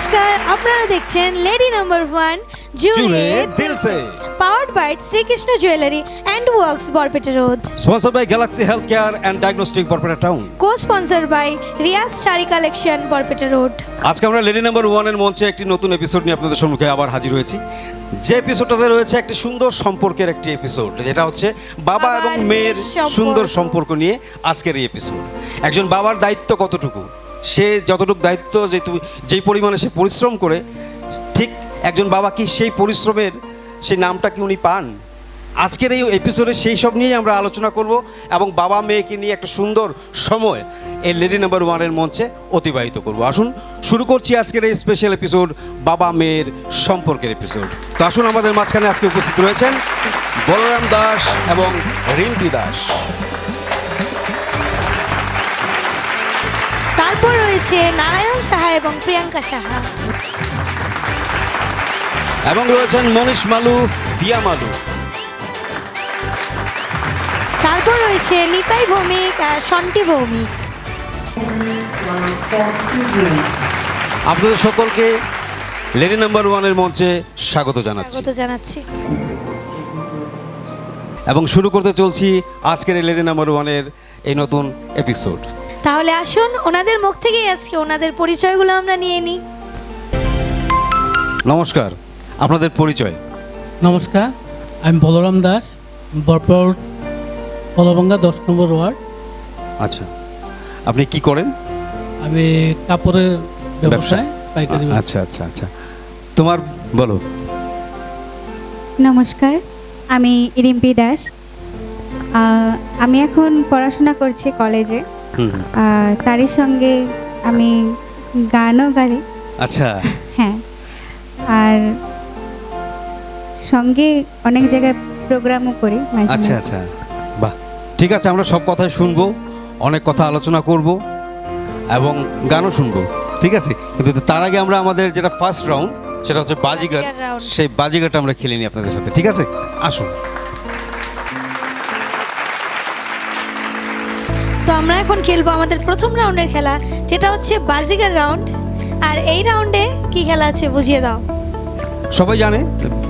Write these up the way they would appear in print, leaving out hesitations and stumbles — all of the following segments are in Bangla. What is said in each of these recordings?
নমস্কার, আপনারা দেখছেন লেডি নাম্বার 1 জুড়ে দিল সে, powered by Srikrishna jewellery and works Barpeta road, sponsored by Galaxy health care and diagnostic Barpeta town, co sponsor by Riyaz sari collection Barpeta road. আজকে আমরা লেডি নাম্বার 1 এর মঞ্চে একটি নতুন এপিসোড নিয়ে আপনাদের সম্মুখে আবার হাজির হয়েছি। যে এপিসোডটাতে রয়েছে একটি সুন্দর সম্পর্কের একটি এপিসোড, যেটা হচ্ছে বাবা এবং মেয়ের সুন্দর সম্পর্ক নিয়ে আজকের এই এপিসোড। একজন বাবার দায়িত্ব কতটুকু, সে যতটুকু দায়িত্ব যেই পরিমাণে সে পরিশ্রম করে, ঠিক একজন বাবা কি সেই পরিশ্রমের সেই নামটা কি উনি পান? আজকের এই এপিসোডে সেই সব নিয়েই আমরা আলোচনা করব এবং বাবা মেয়েকে নিয়ে একটা সুন্দর সময় এই লেডি নাম্বার 1 এর মঞ্চে অতিবাহিত করব। আসুন শুরু করছি আজকের এই স্পেশাল এপিসোড, বাবা মেয়ের সম্পর্কের এপিসোড। তো আসুন, আমাদের মাঝখানে আজকে উপস্থিত রয়েছেন বলরাম দাস এবং রিম্পি দাস। তারপর রয়েছে নারায়ণ সাহা এবং প্রিয়াঙ্কা সাহা, এবং রয়েছেন মনীষ মালু, দিয়া মালু। তারপর রয়েছে নিতাই ভৌমিক আর সন্টি ভৌমিক। আপনাদের সকলকে লেডি নাম্বার 1 এর মঞ্চে স্বাগত জানাচ্ছি এবং শুরু করতে চলছি আজকের এই লেডি নাম্বার 1 এর এই নতুন এপিসোড। তাহলে আসুন ওনাদের মুখ থেকেই আজকে ওনাদের পরিচয়গুলো আমরা নিয়ে নিই। নমস্কার, আপনাদের পরিচয়? নমস্কার, আমি বলরাম দাস, বরপর কলভাঙ্গা 10 নম্বর ওয়ার্ড। আচ্ছা, আপনি কি করেন? আমি কাপড়ের ব্যবসায় পাইকারি। আচ্ছা আচ্ছা আচ্ছা, তোমার বলো। নমস্কার, আমি রিম্পি দাস। আমি এখন পড়াশোনা করছি কলেজে। তারই সঙ্গে আমি গানও গাই। আচ্ছা, হ্যাঁ, আর সঙ্গে অনেক জায়গায় প্রোগ্রামও করি মাঝে আচ্ছা মাঝে। আচ্ছা, বাহ, ঠিক আছে, আমরা সব কথাই শুনবো, অনেক কথা আলোচনা করব এবং গানও শুনবো, ঠিক আছে। কিন্তু তার আগে আমরা আমাদের যেটা ফার্স্ট রাউন্ড, সেটা হচ্ছে বাজিগার। বাজিগার round। সেই বাজিগারটা আমরা খেলে নিই আপনাদের সাথে, ঠিক আছে? আসুন। তো আমরা এখন খেলবো আমাদের প্রথম রাউন্ডের খেলা, যেটা হচ্ছে বাজিগার রাউন্ড। আর এই রাউন্ডে কি খেলা আছে বুঝিয়ে দাও। সবাই জানে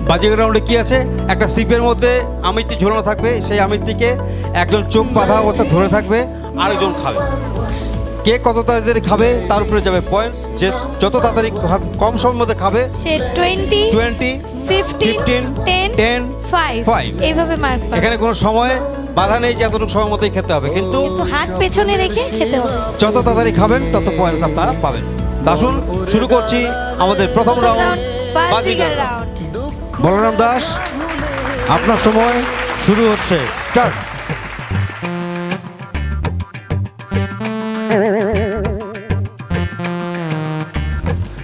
বাজিগার রাউন্ডে কি আছে। একটা সিপের মধ্যে আমিত্তি ঝোলানো থাকবে, সেই আমিত্তিকে একজন চোখ বাঁধা অবস্থা ধরে থাকবে, আরেকজন খাবে। কে কত তাড়াতাড়ি খাবে তার উপরে যাবে পয়েন্টস। যে যত তাড়াতাড়ি কম সময়ের মধ্যে খাবে সে 20, 20, 15, 10, 10, 5 এইভাবে মার্ক পাবে। এখানে কোনো সময় বাধা নেই যে এতটুকু সময় মতোই খেতে হবে, কিন্তু কিন্তু হাত পেছনে রেখে খেতে হবে। যত তাড়াতাড়ি খাবেন তত পয়েন্টস আপনারা পাবেন। আসুন শুরু করছি আমাদের প্রথম রাউন্ড, বাজিগার রাউন্ড। বলরাম দাস, আপনার সময় শুরু হচ্ছে, স্টার্ট।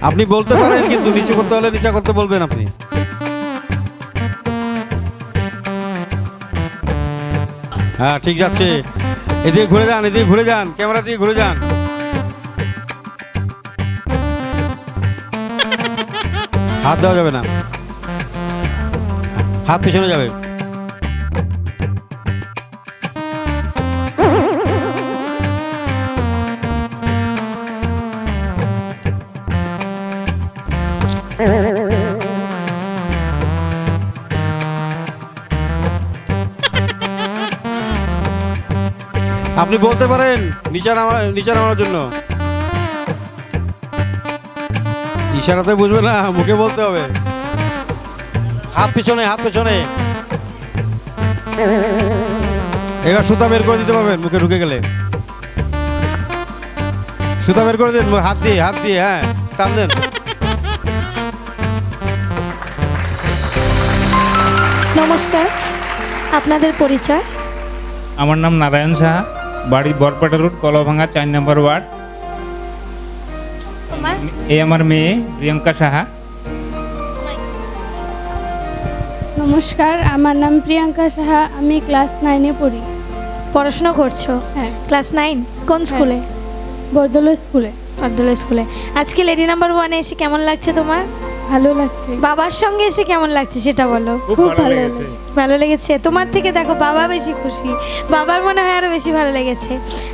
আপনি বলতে পারেন, কিন্তু নিচে করতে হলে নিচে করতে বলবেন আপনি। হ্যাঁ, ঠিক যাচ্ছে। এদিকে ঘুরে যান, এদিকে ঘুরে যান, ক্যামেরা দিয়ে ঘুরে যান। হাত দেওয়া যাবে না, হাত পিছনে যাবে। আপনি বলতে পারেন নিচে নামানোর জন্য। ইশারাতে বুঝবে না, মুখে বলতে হবে। হাত পিছনে, হাত পিছনে। এবার সুতা বের করে দিতে পারবেন মুখে ঢুকে গেলে। সুতা বের করে দিন হাত দিয়ে, হ্যাঁ, টান দেন। নমস্কার, আপনাদের পরিচয়? আমার নাম নারায়ণ সাহা, বাড়ি বরপেটা রোড, কলভাঙ্গা 4 নম্বর ওয়ার্ড। তোমার? এই আমার মেয়ে প্রিয়াঙ্কা সাহা। নমস্কার, আমার নাম প্রিয়াঙ্কা সাহা, আমি ক্লাস 9-এ পড়ি। পড়াশোনা করছো? হ্যাঁ, ক্লাস 9। কোন স্কুলে? বরদলৈ স্কুলে। আব্দুল্লাহ স্কুলে। আজকে লেডি নাম্বার 1 এ এসে কেমন লাগছে তোমার? ভালো লাগছে। বাবার সঙ্গে এসে কেমন লাগছে সেটা বলো। খুব ভালো লেগেছে। ভালো লেগেছে তোমার থেকে, দেখো বাবা বেশি খুশি, বাবার মনে হয় আরো বেশি ভালো লেগেছে।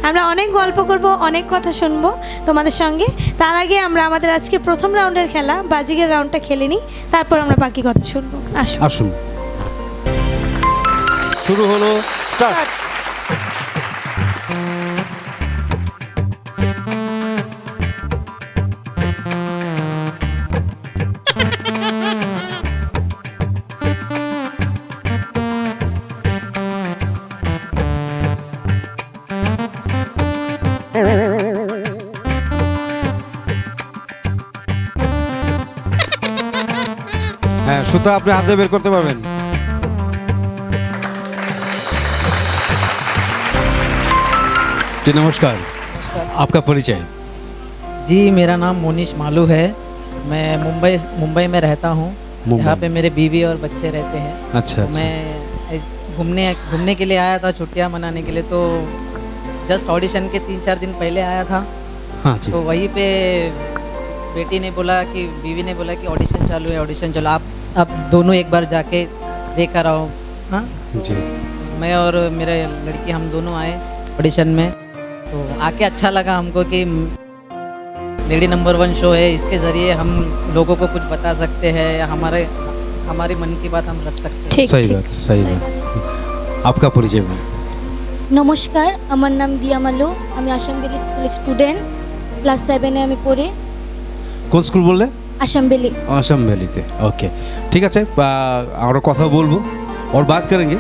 আমরা অনেক গল্প করব, অনেক কথা শুনবো তোমাদের সঙ্গে। তার আগে আমরা আমাদের আজকে প্রথম রাউন্ডের খেলা বাজিকের রাউন্ডটা খেলে নিই, তারপর আমরা বাকি কথা শুনবো। আসুন আসুন, শুরু হলো, স্টার্ট। হ্যাঁ, সুতা আপনি হাতে বের করতে পারবেন। जी नमस्कार, आपका परिचय? जी मेरा नाम मोनिश मालू है। मैं मुंबई में रहता हूँ। मुंबई। यहाँ पे मेरे बीवी और बच्चे रहते हैं। अच्छा, तो मैं घूमने के लिए आया था, छुट्टियाँ मनाने के लिए। तो जस्ट ऑडिशन के 3-4 दिन पहले आया था। हाँ जी। तो वहीं पे बीवी ने बोला कि ऑडिशन चालू है, ऑडिशन चलो, आप दोनों एक बार जाके देख कर आओ। हाँ, जी। मैं और मेरा लड़की हम दोनों आए ऑडिशन में। तो आके अच्छा लगा हमको कि लेडी नंबर 1 शो है, इसके ज़रिए हम लोगों को कुछ बता सकते हैं, हमारे मन की बात हम रख सकते हैं। ঠিক सही ঠিক। बात, सही बात। आपका परिचय? নমস্কার, আমার নাম দিয়া মালু। আমি আসাম ভ্যালি স্কুলের স্টুডেন্ট, ক্লাস 7-এ আমি পড়ি। কোন স্কুল বললে? আসাম ভ্যালি। आसाम वैली थे। ओके, ठीक है। और कथा बोलबो और बात करेंगे।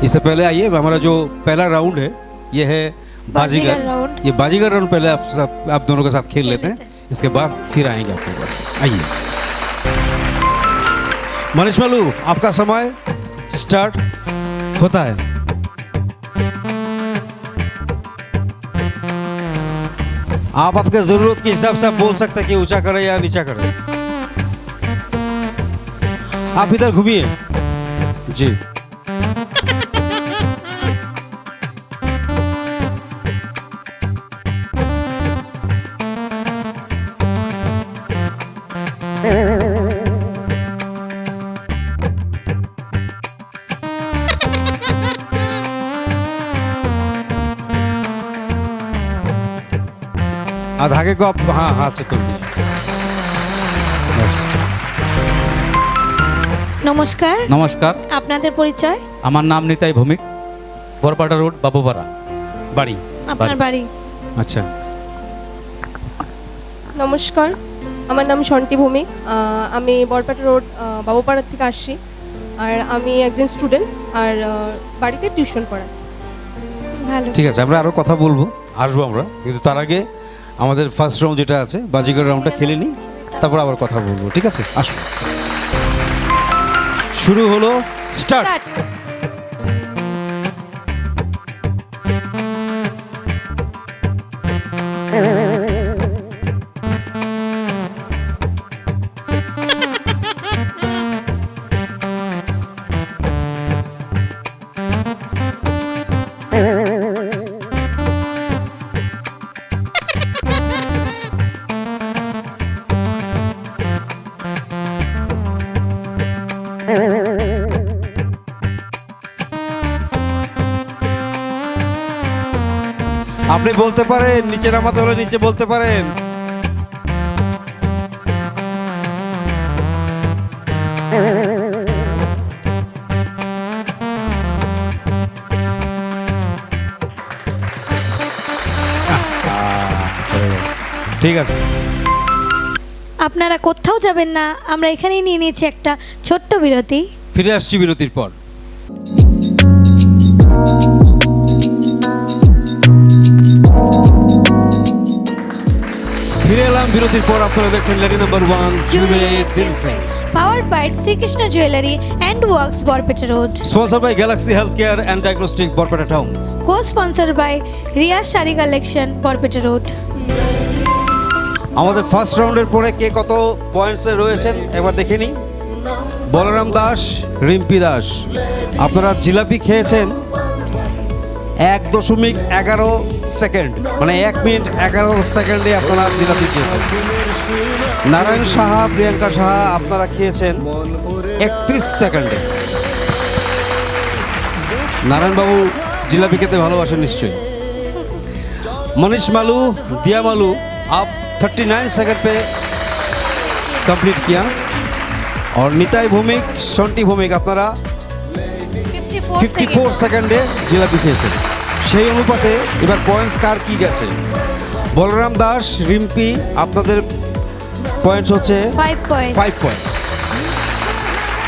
इससे पहले आइए, हमारा जो पहला राउंड है ये है बाजीगर राउंड। ये बाजीगर राउंड पहले आप दोनों के साथ खेल लेते हैं, इसके बाद फिर आएंगे आपके पास। आइए मनीष मालू, आपका समय स्टार्ट होता है। आप आपके जरूरत के हिसाब से आप बोल सकते हैं कि ऊंचा करें या नीचा करें। आप इधर घूमिए जी। धागे को आप हाँ हाथ से तोड़ दीजिए। बस। নমস্কার, নমস্কার, আপনাদের পরিচয়? আমার নাম নিতাই ভৌমিক, বরপাটা রোড, বাবুপাড়া বাড়ি। আপনার বাড়ি? আচ্ছা। নমস্কার, আমার নাম শন্টি ভৌমিক। আমি বরপেটা রোড বাবুপাড়া থেকে আসছি। আর আমি একজন স্টুডেন্ট, আর বাড়িতে টিউশন পড়াই। ভালো। ঠিক আছে, আমরা আরো কথা বলবো, আসবো আমরা, কিন্তু তার আগে আমাদের ফার্স্ট রাউন্ড যেটা আছে বাজিগর রাউন্ডটা খেলে নিই, তারপর আবার কথা বলবো। ঠিক আছে, আসুন, শুরু হলো, স্টার্ট। আপনি বলতে পারেন, নিচে নামাতে হলে নিচে বলতে পারেন। ঠিক আছে, আপনারা কোথাও যাবেন না, আমরা এখানেই নিয়ে নিয়েছি একটা ছোট্ট বিরতি। ফিরে আসছি বিরতির পর। ফিরে এলাম বিরতির পর। আপনারা দেখছেন লেডি নাম্বার 1 জুড়ে দিল সে, powered by Shrikrishna jewellery and works Barpeta road, sponsor by Galaxy health care and diagnostic Barpeta town, co-sponsor by Riya sari collection Barpeta road. আমাদের ফার্স্ট রাউন্ডের পরে কে কত পয়েন্টসে রয়েছেন একবার দেখে নিই। বলরাম দাস, রিম্পি দাস, আপনারা জিলাপি খেয়েছেন 1.11 সেকেন্ড, মানে 1 মিনিট 11 সেকেন্ডে আপনারা জিলাপি খেয়েছেন। নারায়ণ সাহা, প্রিয়াঙ্কা সাহা আপনারা খেয়েছেন 31 সেকেন্ডে। নারায়ণবাবু জিলাপি খেতে ভালোবাসেন নিশ্চয়ই। मनीष मालू, दिया मालू, आप 39 सेकंड पे कंप्लीट किया। और निताई भौमिक, शंटी भौमिक আপনারা 54 সেকেন্ডে জিলাপি খেয়েছেন। সেই অনুপাতে এবার পয়েন্টস কার কি গেছে? বলরাম দাস, রিম্পি আপনাদের পয়েন্টস হচ্ছে 5 পয়েন্ট। 5 পয়েন্টস।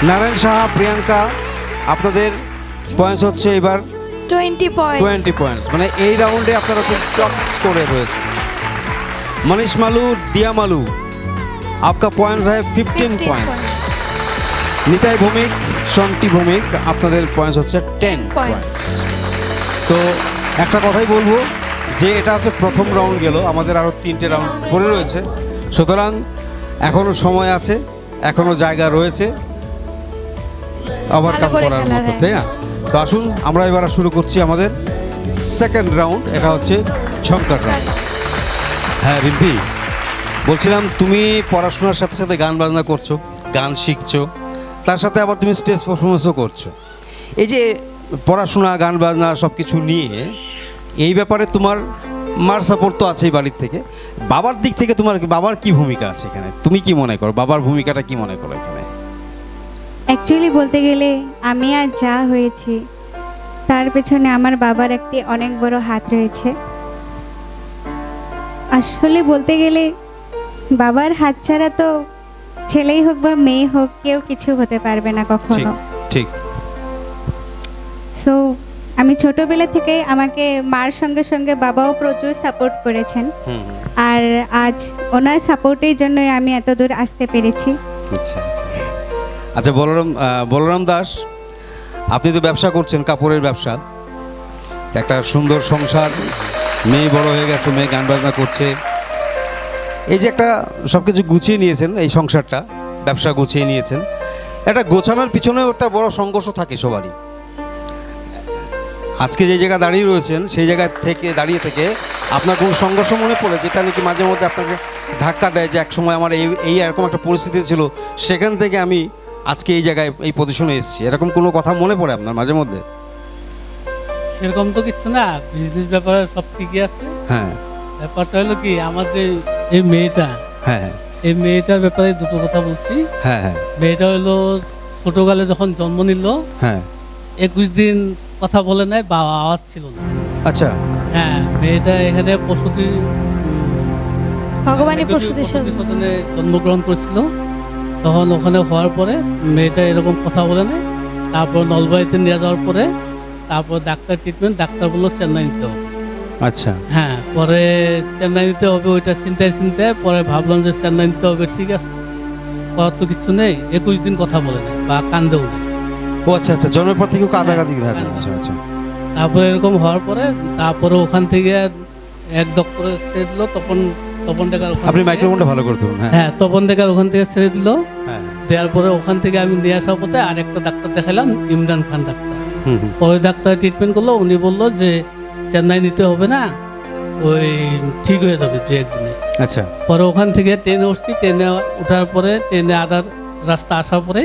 নারায়ণ সাহা, প্রিয়াঙ্কা আপনাদের পয়েন্টস হচ্ছে এবার 20 পয়েন্ট। 20 পয়েন্টস, মানে এই রাউন্ডে আপনারা খুব টপ স্কোরে রয়েছে। मनीष मालू, दिया मालू आपका पॉइंट्स है 15 पॉइंट्स। निताई भौमिक, शंटी भौमिक আপনাদের পয়েন্টস হচ্ছে 10 পয়েন্টস। তো একটা কথাই বলবো যে এটা হচ্ছে প্রথম রাউন্ড গেল, আমাদের আরও 3টে রাউন্ড পড়ে রয়েছে, সুতরাং এখনও সময় আছে, এখনও জায়গা রয়েছে ওভারকাম করার মতো, তাই না? তো আসুন আমরা এবার শুরু করছি আমাদের সেকেন্ড রাউন্ড, এটা হচ্ছে ঝঙ্কার রাউন্ড। হ্যাঁ রিম্পি, বলছিলাম তুমি পড়াশোনার সাথে সাথে গান বাজনা করছো, গান শিখছো, তার সাথে আবার তুমি স্টেজ পারফরমেন্সও করছো। এই যে পড়াশোনা, গান বাজনা সব কিছু নিয়ে এই ব্যাপারে তোমার মার সাপোর্ট তো আছেই বাড়ির থেকে, বাবার দিক থেকে তোমার বাবার কি ভূমিকা আছে এখানে? তুমি কি মনে করো, বাবার ভূমিকাটা কি মনে করো এখানে? অ্যাকচুয়ালি বলতে গেলে আমি আজ যা হয়েছি তার পেছনে আমার বাবার একটি অনেক বড় হাত রয়েছে। আসলে বলতে গেলে বাবার হাত ছাড়া তো ছেলেই হোক বা মেয়ে হোক কেউ কিছু হতে পারবে না কখনো। ঠিক। সো আমি ছোটবেলা থেকে আমাকে মার সঙ্গে সঙ্গে বাবাও প্রচুর সাপোর্ট করেছেন, আর আজ ওনার সাপোর্টের জন্যই আমি এত দূর আসতে পেরেছি। আচ্ছা আচ্ছা, বলরাম দাস, আপনি তো ব্যবসা করছেন, কাপড়ের ব্যবসা, একটা সুন্দর সংসার, মেয়ে বড় হয়ে গেছে, মেয়ে গান বাজনা করছে, এই যে একটা সব কিছু গুছিয়ে নিয়েছেন, এই সংসারটা, ব্যবসা গুছিয়ে নিয়েছেন, এটা গোছানোর পিছনেও একটা বড় সংঘর্ষ থাকে সবারই। আজকে যে জায়গায় দাঁড়িয়ে রয়েছেন সেই জায়গা থেকে দাঁড়িয়ে থেকে আপনার কোনো সংঘর্ষ মনে পড়ে যেটা নাকি মাঝে মধ্যে আপনাকে ধাক্কা দেয়, যে একসময় আমার এই এরকম একটা পরিস্থিতি ছিল, সেখান থেকে আমি আজকে এই জায়গায় এই পজিশনে এসেছি, এরকম কোনো কথা মনে পড়ে আপনার মাঝে মধ্যে? সেরকম তো কিছু না, বিজনেস ব্যাপারে সব ঠিকই আছে। হ্যাঁ, ব্যাপারটা হলো কি, আমাদের এই মেয়েটা, হ্যাঁ এই মেয়েটার ব্যাপারে দুটো কথা বলছি। হ্যাঁ হ্যাঁ মেয়েটা হলো ছোটকালে যখন জন্ম নিল, হ্যাঁ 21 দিন কথা বলে নাই বা আওয়াজ ছিল না। আচ্ছা। হ্যাঁ, মেয়েটা এখানে প্রসূতি ভগবানের প্রসূতি সদনে জন্মগ্রহণ করেছিল। তখন ওখানে হওয়ার পরে মেয়েটা এরকম কথা বলে নাই। তারপর নলবাড়িতে নিয়ে যাওয়ার পরে তারপর ডাক্তার ট্রিটমেন্ট, ডাক্তার বললো চেন্নাই নিতে হবে। আচ্ছা। হ্যাঁ, পরে চেন্নাই নিতে হবে, ওইটা চিন্তায় পরে ভাবলাম যে চেন্নাই নিতে হবে, ঠিক আছে, করার তো কিছু নেই। 21 দিন কথা বলে নেই বা কান্দেও নেই। ও আচ্ছা আচ্ছা, জন্মের পর থেকে কাঁদাকাঁদি। আচ্ছা আচ্ছা। তারপরে এরকম হওয়ার পরে তারপরে ওখান থেকে এক ডক্টরে ছেড়ে দিল, তপন টাকার। আপনি মাইক্রোফোনটা ভালো করে ধরুন। হ্যাঁ, তপন টাকার ওখান থেকে ছেড়ে দিল। হ্যাঁ, দেওয়ার পরে ওখান থেকে আমি নিয়ে আসার পথে আরেকটা ডাক্তার দেখালাম, ইমরান খান ডাক্তার। পরে ডাক্তার ট্রিটমেন্ট করলো, উনি বললো যে চেন্নাই নিতে হবে না, ওই ঠিক হয়ে যাবে 2-1 দিনে। আচ্ছা। পরে ওখান থেকে ট্রেনে উঠছি, ট্রেনে ওঠার পরে ট্রেনে আদার রাস্তা আসার পরে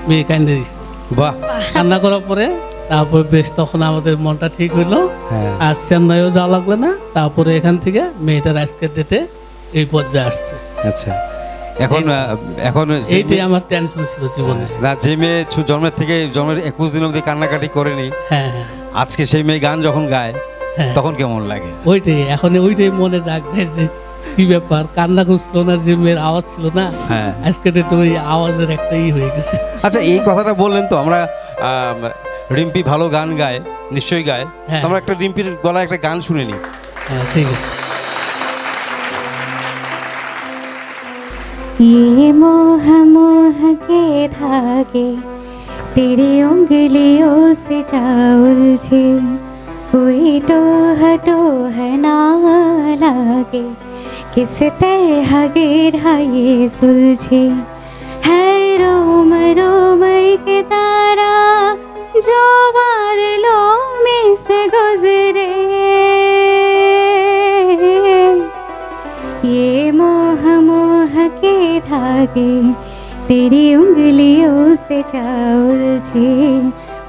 মেয়ে কান্দে দিচ্ছে। বাহ। কান্না করার পরে তারপর বেশ তখন আমাদের মনটা ঠিক হইলো, হ্যাঁ। আর চেন্নাইও যাওয়া লাগলো না। তারপরে এখান থেকে মেয়েটার আজকের ডেটে এই পর্যায়ে আসছে। আচ্ছা, এখন এইটাই আমার টেনশন ছিল জীবনে। না, যে মেয়ে জন্মের 21 দিন অবধি কান্নাকাটি করেনি, হ্যাঁ হ্যাঁ, আজকে সেই মেয়ে গান যখন গায় হ্যাঁ, তখন কেমন লাগে? ওইটাই মনে জাগছে যে কি ব্যাপার, কান্না করছিল না, যে মেয়ের আওয়াজ ছিল না, হ্যাঁ, আজকে ডেটে ওই আওয়াজের একটা হয়ে গেছে। আচ্ছা, এই কথাটা বললেন তো, আমরা রিম্পি ভালো গান গায়, নিশ্চয়ই গায়, হ্যাঁ। আমরা একটা রিম্পির গলায় একটা গান শুনে নিই। হ্যাঁ, ঠিক আছে। ये मोह मोह के धागे तेरे उंगलियों से जा उलझे, कोई टोह टोह ना लागे, किस तरह गिराए सुलझे, है रोम रोम के तारा जो बादलों में से गुजरे, ये मोह मोह लागे तेरी उंगलियों से चाउलझे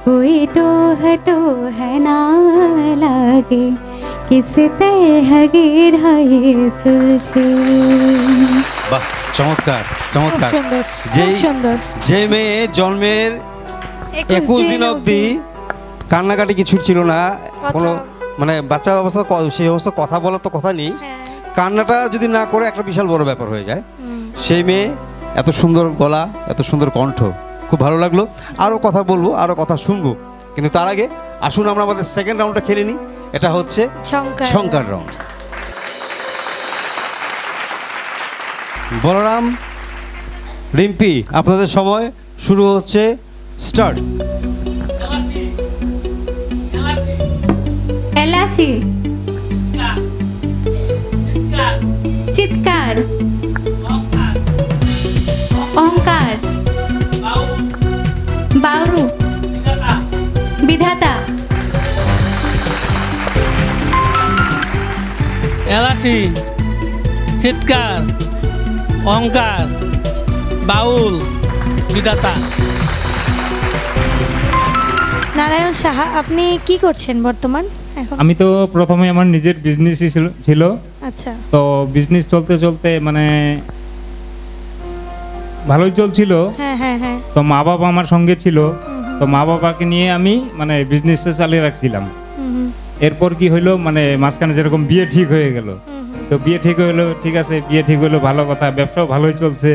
कोई टोह है ना लागे किस तरह गिराए सुलझे। বাহ, চমৎকার খুব চমৎকার। সুন্দর, যেই খুব সুন্দর। যে মেয়ে জন্মের 21 দিন অবধি কান্নাকাটি কিছু ছিল না, কোনো মানে বাচ্চা অবস্থা সেই অবস্থা কথা বলার তো কথা নেই, হ্যাঁ। কান্নাটা যদি না করে একটা বিশাল বড় ব্যাপার হয়ে যায়। সেই মেয়ে এত সুন্দর গলা, এত সুন্দর কণ্ঠ, খুব ভালো লাগলো। আরও কথা বলবো, আরও কথা শুনবো, কিন্তু তার আগে আসুন আমরা আমাদের সেকেন্ড রাউন্ডটা খেলে নিই। এটা হচ্ছে শঙ্কর রাউন্ড। বলরাম, রিম্পি, আপনাদের সময় শুরু হচ্ছে, স্টার্ট। एलासी चित्कार ओंकार बावरू विधाता এলাচি, চিৎকার, অহংকার, বাউল, বিধাতা। নারায়ণ সাহা, আপনি কি করছেন বর্তমান এখন? আমি তো প্রথমে আমার নিজের বিজনেসই ছিল, আচ্ছা, তো বিজনেস চলতে চলতে মানে ভালোই চলছিল। হ্যাঁ হ্যাঁ হ্যাঁ। তো মা বাবা আমার সঙ্গে ছিল, তো মা বাবাকে নিয়ে আমি মানে বিজনেসটা চালিয়ে রাখছিলাম। এরপর কি হইলো, মানে মাঝখানে যেরকম বিয়ে ঠিক হয়ে গেল, তো বিয়ে ঠিক হলো, ঠিক আছে, বিয়ে ঠিক হলো, ভালো কথা, ব্যবসাও ভালোই চলছে।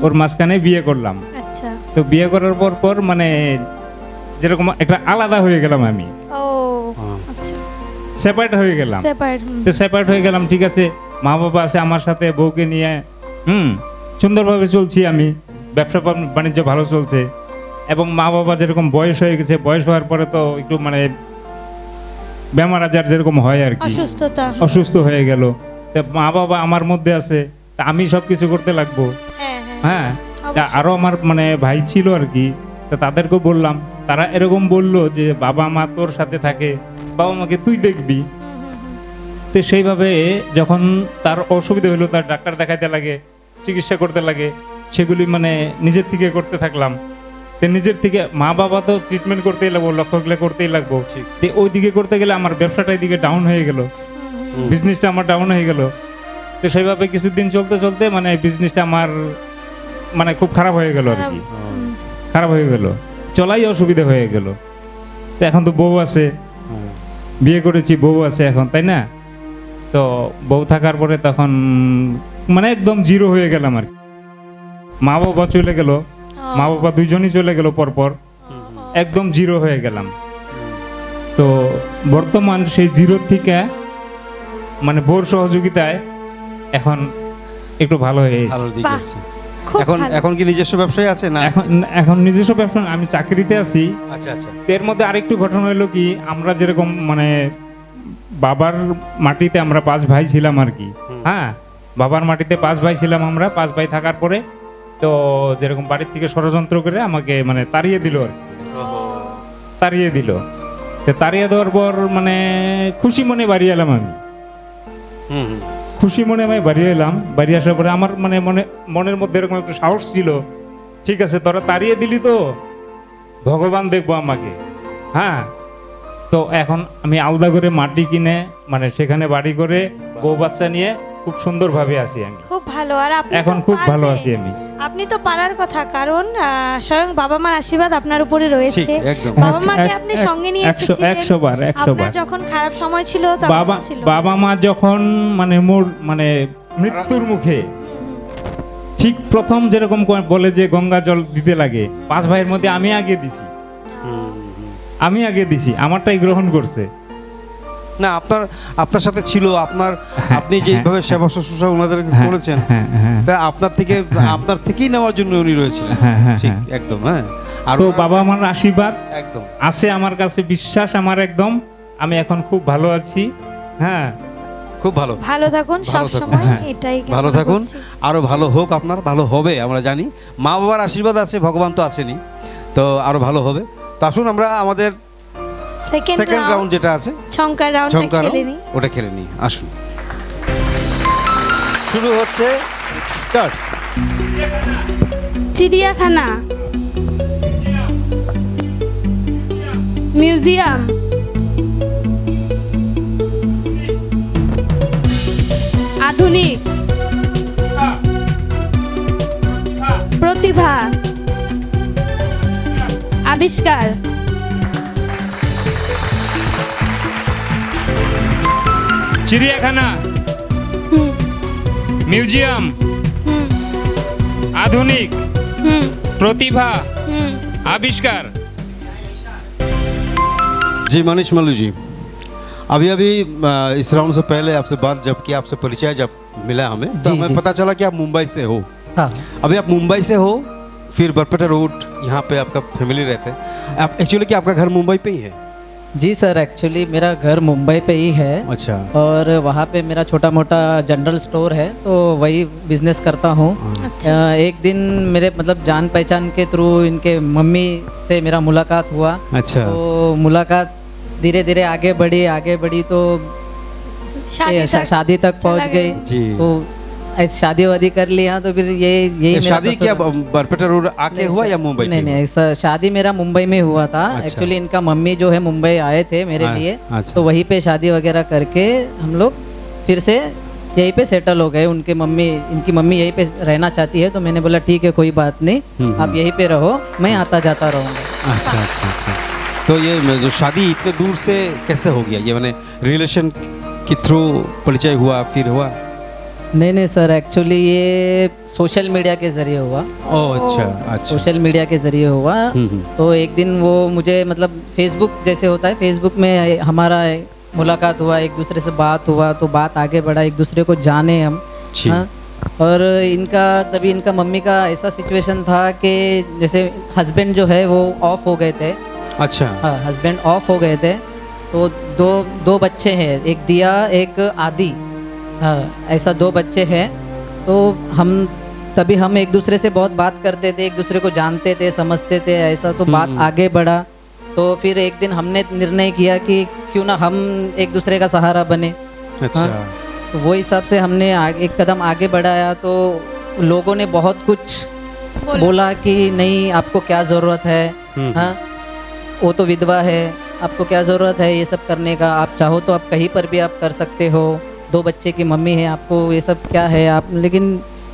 ওর মাঝখানে বিয়ে করলাম। আচ্ছা, তো বিয়ে করার পর মানে যেরকম একটা আলাদা হয়ে গেলাম, আমি ও আচ্ছা, সেপারেট হয়ে গেলাম। সেপারেট। তো সেপারেট হয়ে গেলাম, ঠিক আছে, মা বাবা আছে আমার সাথে, বউকে নিয়ে সুন্দরভাবে চলছি আমি, ব্যবসা বাণিজ্য ভালো চলছে। এবং মা বাবা যেরকম বয়স হয়ে গেছে, বয়স হওয়ার পরে তো একটু মানে বেমার আজার যেরকম হয় আর কি, অসুস্থতা, অসুস্থ হয়ে গেল। তো মা বাবা আমার মধ্যে আছে, তা আমি সব কিছু করতে লাগবো। হ্যাঁ হ্যাঁ, হ্যাঁ, তা অবশ্যই। আরো আমার মানে ভাই ছিল আর কি, তো তাদেরকেও বললাম, তারা এরকম বললো যে বাবা মা তোর সাথে থাকে, বাবা মাকে তুই দেখবি। তো সেইভাবে যখন তার অসুবিধা হলো, তার ডাক্তার দেখাইতে লাগে, চিকিৎসা করতে লাগে, সেগুলি মানে নিজের থেকে করতে থাকলাম। তো নিজের থেকে মা বাবা তো ট্রিটমেন্ট করতেই লাগবো, লক্ষ্যগুলো করতেই লাগবো। তো ওই দিকে করতে গেলে আমার ব্যবসাটা এদিকে ডাউন হয়ে গেল, বিজনেসটা আমার ডাউন হয়ে গেল। তো সেইভাবে কিছুদিন চলতে চলতে মানে বিজনেসটা আমার মানে খুব খারাপ হয়ে গেল আর কি, খারাপ হয়ে গেল, চলাই অসুবিধা হয়ে গেল। তো এখন তো বউ আছে, বিয়ে করেছি, বউ আছে এখন, তাই না? তো বউ থাকার পরে তখন মানে একদম জিরো হয়ে গেলাম আর কি। মা বাবা চলে গেল, মা বাবা দুইজনই চলে গেল পরপর, একদম জিরো হয়ে গেলাম। তো বর্তমান সেই জিরো থেকে মানে বউর সহযোগিতায় এখন একটু ভালো হয়ে ভালো গেছে। দিকে বাহ, আছে। খুব এখন ভালো। এখন কি নিজস্ব ব্যবসায় আছে না? এখন নিজস্ব ব্যবসা, আমি চাকরিতে আছি। আচ্ছা আচ্ছা। এর মধ্যে আরেকটু ঘটনা হলো কি, আমরা যেরকম মানে বাবার মাটিতে আমরা 5 ভাই ছিলাম আর কি। হ্যাঁ, বাবার মাটিতে 5 ভাই ছিলাম আমরা। 5 ভাই থাকার পরে তো যেরকম বাড়ির থেকে ষড়যন্ত্র করে আমাকে মানে তাড়িয়ে দিল আর কি, তাড়িয়ে দিল। তো তাড়িয়ে দেওয়ার পর মানে খুশি মনে বাড়ি এলাম আমি, খুশি মনে আমি বাড়ি এলাম। বাড়ি আসার পরে আমার মানে মনের মধ্যে এরকম একটু সাহস ছিল, ঠিক আছে তোরা তাড়িয়ে দিলি তো ভগবান দেখবো আমাকে। হ্যাঁ, তো এখন আমি আলাদা করে মাটি কিনে মানে সেখানে বাড়ি করে বউ বাচ্চা নিয়ে খুব সুন্দরভাবে আছি আমি, খুব ভালো। আর আপনি এখন তো খুব ভালো পারবেন। আছি আমি। আপনি তো পারার কথা, কারণ স্বয়ং বাবা মার আশীর্বাদ আপনার উপরে রয়েছে। ঠিক, একদম। বাবা মাকে আপনি সঙ্গে নিয়ে 100 এসেছিলেন। বার আপনার যখন খারাপ সময় ছিল তখন ছিল। বাবা মা যখন মানে মোর মানে মৃত্যুর মুখে, ঠিক প্রথম যেরকম বলে যে গঙ্গা জল দিতে লাগে, 5 ভাইয়ের মধ্যে আমি আগে দিছি, আমি আগে দিছি, আমারটাই গ্রহণ করছে। না, আপনার সাথে ছিল, আপনি যেভাবে সেবা শুশ্রূষা ওনাদেরকে করেছেন, তা আপনার থেকেই নেওয়ার জন্য উনি রয়েছিলেন। ঠিক, একদম। হ্যাঁ, আর তো বাবা আমার আশীর্বাদ একদম আছে আমার কাছে, বিশ্বাস আমার একদম, আমি এখন খুব ভালো আছি। হ্যাঁ, খুব ভালো। ভালো থাকুন সব সময়, এটাই ভালো কামনা থাকুন, করছি। আরো ভালো হোক, আপনার ভালো হবে আমরা জানি। মা বাবার আশীর্বাদ আছে, ভগবান তো আছেনই, তো আরো ভালো হবে। তো আসুন আমরা আমাদের সেকেন্ড রাউন্ড যেটা আছে, শঙ্কর রাউন্ডটা খেলে নিই। ওটা খেলে নিই। আসুন, শুরু হচ্ছে, স্টার্ট। চিড়িয়াখানা, মিউজিয়াম, আধুনিক, প্রতিভা, আবিষ্কার, চিড়িয়াখানা, মিউজিয়াম, আধুনিক, প্রতিভা, আবিষ্কার। जी मनीष मल्लू जी, अभी अभी इस राउंड से पहले आपसे बात जब की, आपसे परिचय जब मिला हमें, तो जी, हमें जी। पता चला कि आप मुंबई से हो। हाँ अभी आप मुंबई से हो, फिर बरपेटा रोड यहाँ पे आपका फैमिली रहते हैं। आप एक्चुअली क्या आपका घर मुंबई पे ही है? जी सर, एक्चुअली मेरा घर मुंबई पे ही है अच्छा। और वहाँ पे मेरा छोटा मोटा जनरल स्टोर है, तो वही बिजनेस करता हूँ। एक दिन मेरे मतलब जान पहचान के थ्रू इनके मम्मी से मेरा मुलाकात हुआ। अच्छा। तो मुलाकात धीरे धीरे आगे बढ़ी तो शादी तक पहुँच चला गई। जी। तो ऐसे शादी वादी कर लिया तो फिर यही मेरा शादी क्या ससुराल- बरपेटा रोड आके हुआ या मुंबई नहीं पे? नहीं, ऐसा शादी मेरा मुंबई में हुआ था। अच्छा। एक्चुअली इनका मम्मी जो है मुंबई आए थे मेरे हाँ, लिए, अच्छा। तो वहीं पे शादी वगैरह करके हम लोग फिर से यहीं पे सेटल हो गए। इनकी मम्मी यहीं पे रहना चाहती है, तो मैंने बोला ठीक है कोई बात नहीं, आप यहीं पे रहो, मैं आता जाता रहूँगा। अच्छा अच्छा अच्छा। तो ये जो शादी इतने दूर से कैसे हो गया? ये मैंने रिलेशन के थ्रू परिचय हुआ फिर हुआ? नहीं सर, एक्चुअली ये सोशल मीडिया के ज़रिए हुआ। ओह अच्छा अच्छा। सोशल मीडिया के ज़रिए हुआ। तो एक दिन वो मुझे मतलब फेसबुक जैसे होता है, फेसबुक में हमारा मुलाकात हुआ, एक दूसरे से बात हुआ, तो बात आगे बढ़ा, एक दूसरे को जाने हम। जी। हाँ? और तभी इनका मम्मी का ऐसा सिचुएशन था कि जैसे हस्बैंड जो है वो ऑफ हो गए थे। अच्छा। हाँ, हस्बैंड ऑफ हो गए थे, तो दो बच्चे हैं, एक दिया एक आदि। हाँ, ऐसा 2 बच्चे हैं। तो तभी हम एक दूसरे से बहुत बात करते थे, एक दूसरे को जानते थे, समझते थे, ऐसा तो बात आगे बढ़ा। तो फिर एक दिन हमने निर्णय किया कि क्यों ना हम एक दूसरे का सहारा बने। अच्छा। हाँ, तो वो हिसाब से हमने एक कदम आगे बढ़ाया। तो लोगों ने बहुत कुछ बोला कि नहीं आपको क्या ज़रूरत है, हाँ वो तो विधवा है, आपको क्या ज़रूरत है ये सब करने का, आप चाहो तो आप कहीं पर भी आप कर सकते हो, 2 बच्चे की मम्मी है, आपको ये सब क्या है आप। लेकिन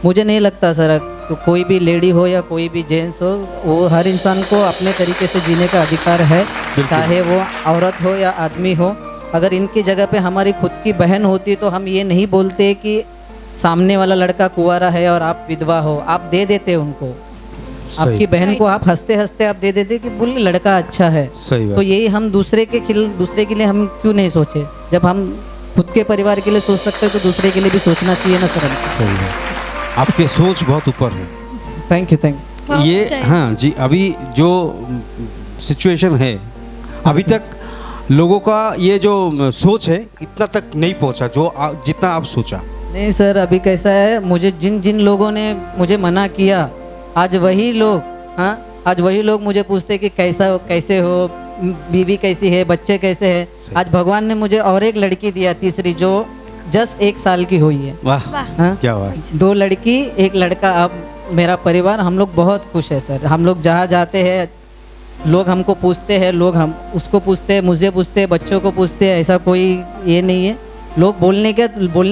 मुझे नहीं लगता सर, कोई भी लेडी हो या कोई भी जेंट्स हो, वो हर इंसान को अपने तरीके से जीने का अधिकार है, चाहे वो औरत हो या आदमी हो। अगर इनकी जगह पे हमारी खुद की बहन होती तो हम ये नहीं बोलते कि सामने वाला लड़का कुंवारा है और आप विधवा हो, आप दे देते उनको। आपकी बहन को आप हंसते हंसते आप दे देते कि बोल लड़का अच्छा है। सही बात। तो यही हम दूसरे के लिए हम क्यों नहीं सोचे? जब हम खुद के परिवार के लिए सोच सकते हैं तो दूसरे के लिए भी सोचना चाहिए ना सर। सही है, आपके सोच बहुत ऊपर है। Thank you. ये हाँ जी, अभी जो सिचुएशन है, अभी तक लोगों का ये जो सोच है इतना तक नहीं पहुंचा जो जितना आप सोचा। नहीं सर, अभी कैसा है, मुझे जिन लोगों ने मुझे मना किया, आज वही लोग मुझे पूछते कि कैसे हो, बीवी कैसी है, बच्चे कैसे हैं। आज भगवान ने मुझे और एक लड़की दिया, तीसरी, जो जस्ट 1 साल की हुई है। वाह, हाँ? क्या बात। 2 लड़की 1 लड़का। अब मेरा परिवार, हम लोग बहुत खुश है सर। हम लोग जहाँ जाते हैं लोग हमको पूछते हैं, लोग हम उसको पूछते हैं, मुझे पूछते हैं, बच्चों को पूछते हैं, ऐसा कोई ये नहीं है। लोग बोलने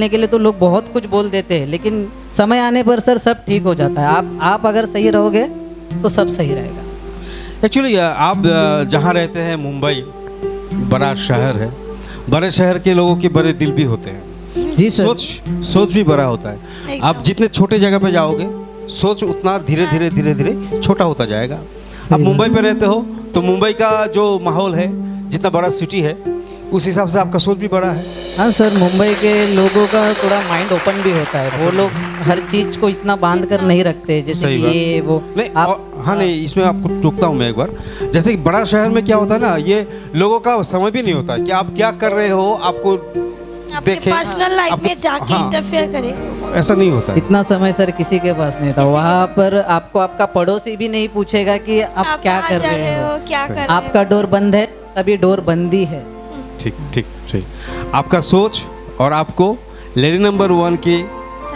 के लिए तो लोग बहुत कुछ बोल देते हैं, लेकिन समय आने पर सर सब ठीक हो जाता है। आप अगर सही रहोगे तो सब सही रहेगा। एक्चुअली आप जहाँ रहते हैं, मुंबई बड़ा शहर है, बड़े शहर के लोगों के बड़े दिल भी होते हैं। जी सर। सोच भी बड़ा होता है। आप जितने छोटे जगह पे जाओगे, सोच उतना धीरे धीरे छोटा होता जाएगा। आप मुंबई पे रहते हो तो मुंबई का जो माहौल है, जितना बड़ा सिटी है, उस हिसाब से आपका सोच भी बड़ा है। हाँ सर, मुंबई के लोगों का थोड़ा माइंड ओपन भी होता है। वो लोग हर चीज़ को इतना बांध कर नहीं रखते, जैसे कि ये वो नहीं हाँ नहीं, इसमें आपको टोकता हूँ मैं एक बार। जैसे कि बड़ा शहर में क्या होता है ना, ये लोगों का समय भी नहीं होता कि आप क्या कर रहे हो, आपको देखे, पर्सनल लाइफ में जाके इंटरफेयर करे, ऐसा नहीं होता है। इतना समय सर किसी के पास नहीं था। वहाँ पर आपको आपका पड़ोसी भी नहीं पूछेगा कि आप क्या कहाँ कर जा रहे हो, क्या कर रहे हो। आपका डोर बंद है तभी डोर बंदी है। ठीक ठीक ठीक। आपका सोच और आपको लेडी नंबर 1 की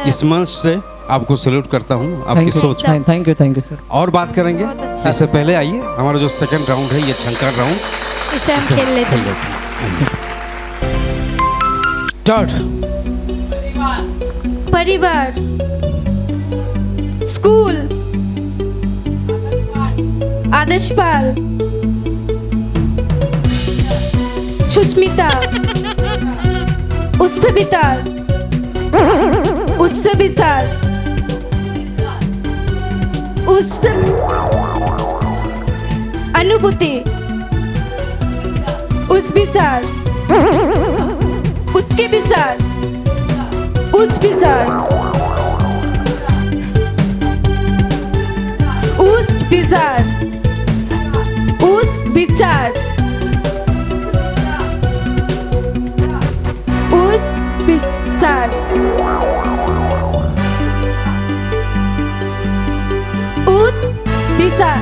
इस मंच से आपको सैल्यूट करता हूँ आपकी सोच को। Thank you sir. और बात करेंगे बहुत अच्छा। इससे पहले आइए हमारा जो सेकंड राउंड है ये छंकार राउंड इसे हम खेल लेते हैं। स्टार्ट। परिवार, स्कूल, आदर्श पाल, सुष्मिता, उससे विशाल, उससे विशाल, उससे अनुभूति, उस विशाल, उसके विशाल, उस विचार, उस विचार, उस विचार, उस विचार, उस विचार,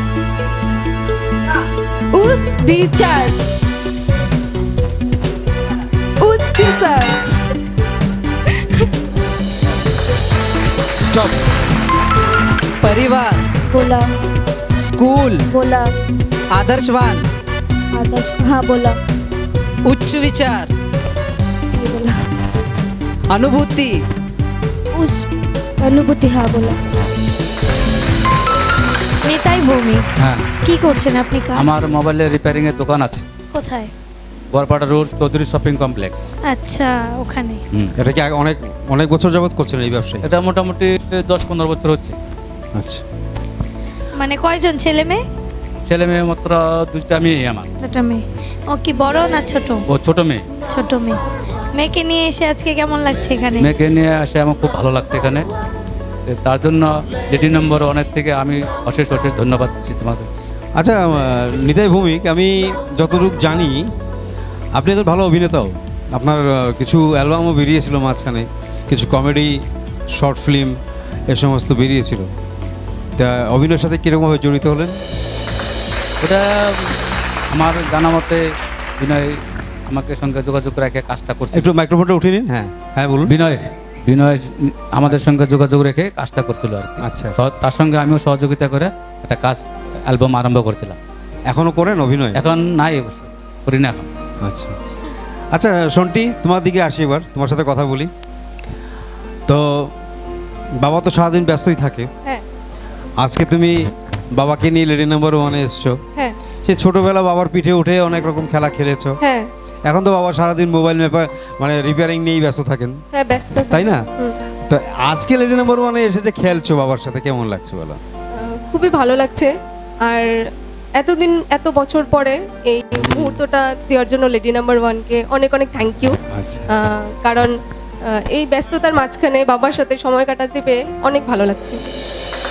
उस विचार, उस विचार। स्टॉप। परिवार, बोला स्कूल, बोला आदर्शवान, आदर्श, हाँ बोला उच्च विचार, ये बोला अनुभूति, उस अनुभूति, हाँ बोला নিতাই ভৌমিক, হ্যাঁ কি করছেন আপনি কাজ? আমার মোবাইলের রিপেয়ারিংয়ের দোকান আছে কোথায়? বরপাটা রোড চৌধুরী শপিং কমপ্লেক্স। আচ্ছা, ওখানে। এটা কি অনেক অনেক বছর যাবত করছেন এই ব্যবসায়? এটা মোটামুটি 10-15 বছর হচ্ছে। আচ্ছা। মানে কয়জন ছেলে মেয়ে? ছেলে মেয়ে মাত্র 2টা মেয়ে আমার। দুটো মেয়ে। ও কি বড় না ছোট? ও ছোট মেয়ে। ছোট মেয়ে। মেয়েকে নিয়ে এসে আজকে কেমন লাগছে এখানে? মেয়েকে নিয়ে আসে আমার খুব ভালো লাগছে এখানে। তার জন্য লেডি নম্বর 1 থেকে আমি অশেষ অশেষ ধন্যবাদ দিচ্ছি তোমাদের। আচ্ছা নিতাই ভৌমিক, আমি যতটুকু জানি আপনি তো ভালো অভিনেতাও। আপনার কিছু অ্যালবামও বেরিয়েছিল মাঝখানে, কিছু কমেডি শর্ট ফিল্ম এ সমস্ত বেরিয়েছিল। তা অভিনয়ের সাথে কীরকমভাবে জড়িত হলেন? এটা আমার জানা মতে বিনয় আমাকে সঙ্গে যোগাযোগ রেখে কাজটা করছে। একটু মাইক্রোফোনটা উঠিয়ে নিন। হ্যাঁ হ্যাঁ বলুন। বিনয় আমাদের সঙ্গে যোগাযোগ রেখে কাজটা করছিল আর কি। আচ্ছা। তার সঙ্গে আমিও সহযোগিতা করে একটা কাজ অ্যালবাম আরম্ভ করছিলাম। এখনও করেন অভিনয়? এখন নাই, অবশ্য করি না এখন। আচ্ছা আচ্ছা সন্টি, তোমার দিকে আসি এবার, তোমার সাথে কথা বলি। তো বাবা তো সারাদিন ব্যস্তই থাকে। হ্যাঁ আজকে তুমি বাবাকে নিয়ে লেডি নাম্বার 1-এ এসছো। হ্যাঁ সে ছোটবেলা বাবার পিঠে উঠে অনেক রকম খেলা খেলেছো। হ্যাঁ এখন তো বাবা সারাদিন মোবাইল মানে রিপেয়ারিং নিয়েই ব্যস্ত থাকেন, হ্যাঁ ব্যস্ত তাই না? হুম। তো আজকে লেডি নাম্বার 1-এ এসে যে খেলছো বাবার সাথে, কেমন লাগছে বলো? খুবই ভালো লাগছে। আর এতদিন এত বছর পরে এই মুহূর্তটা দেওয়ার জন্য লেডি নাম্বার 1-কে অনেক অনেক থ্যাংক ইউ। আচ্ছা। কারণ এই ব্যস্ততার মাঝখানে বাবার সাথে সময় কাটাতে পেয়ে অনেক ভালো লাগছে।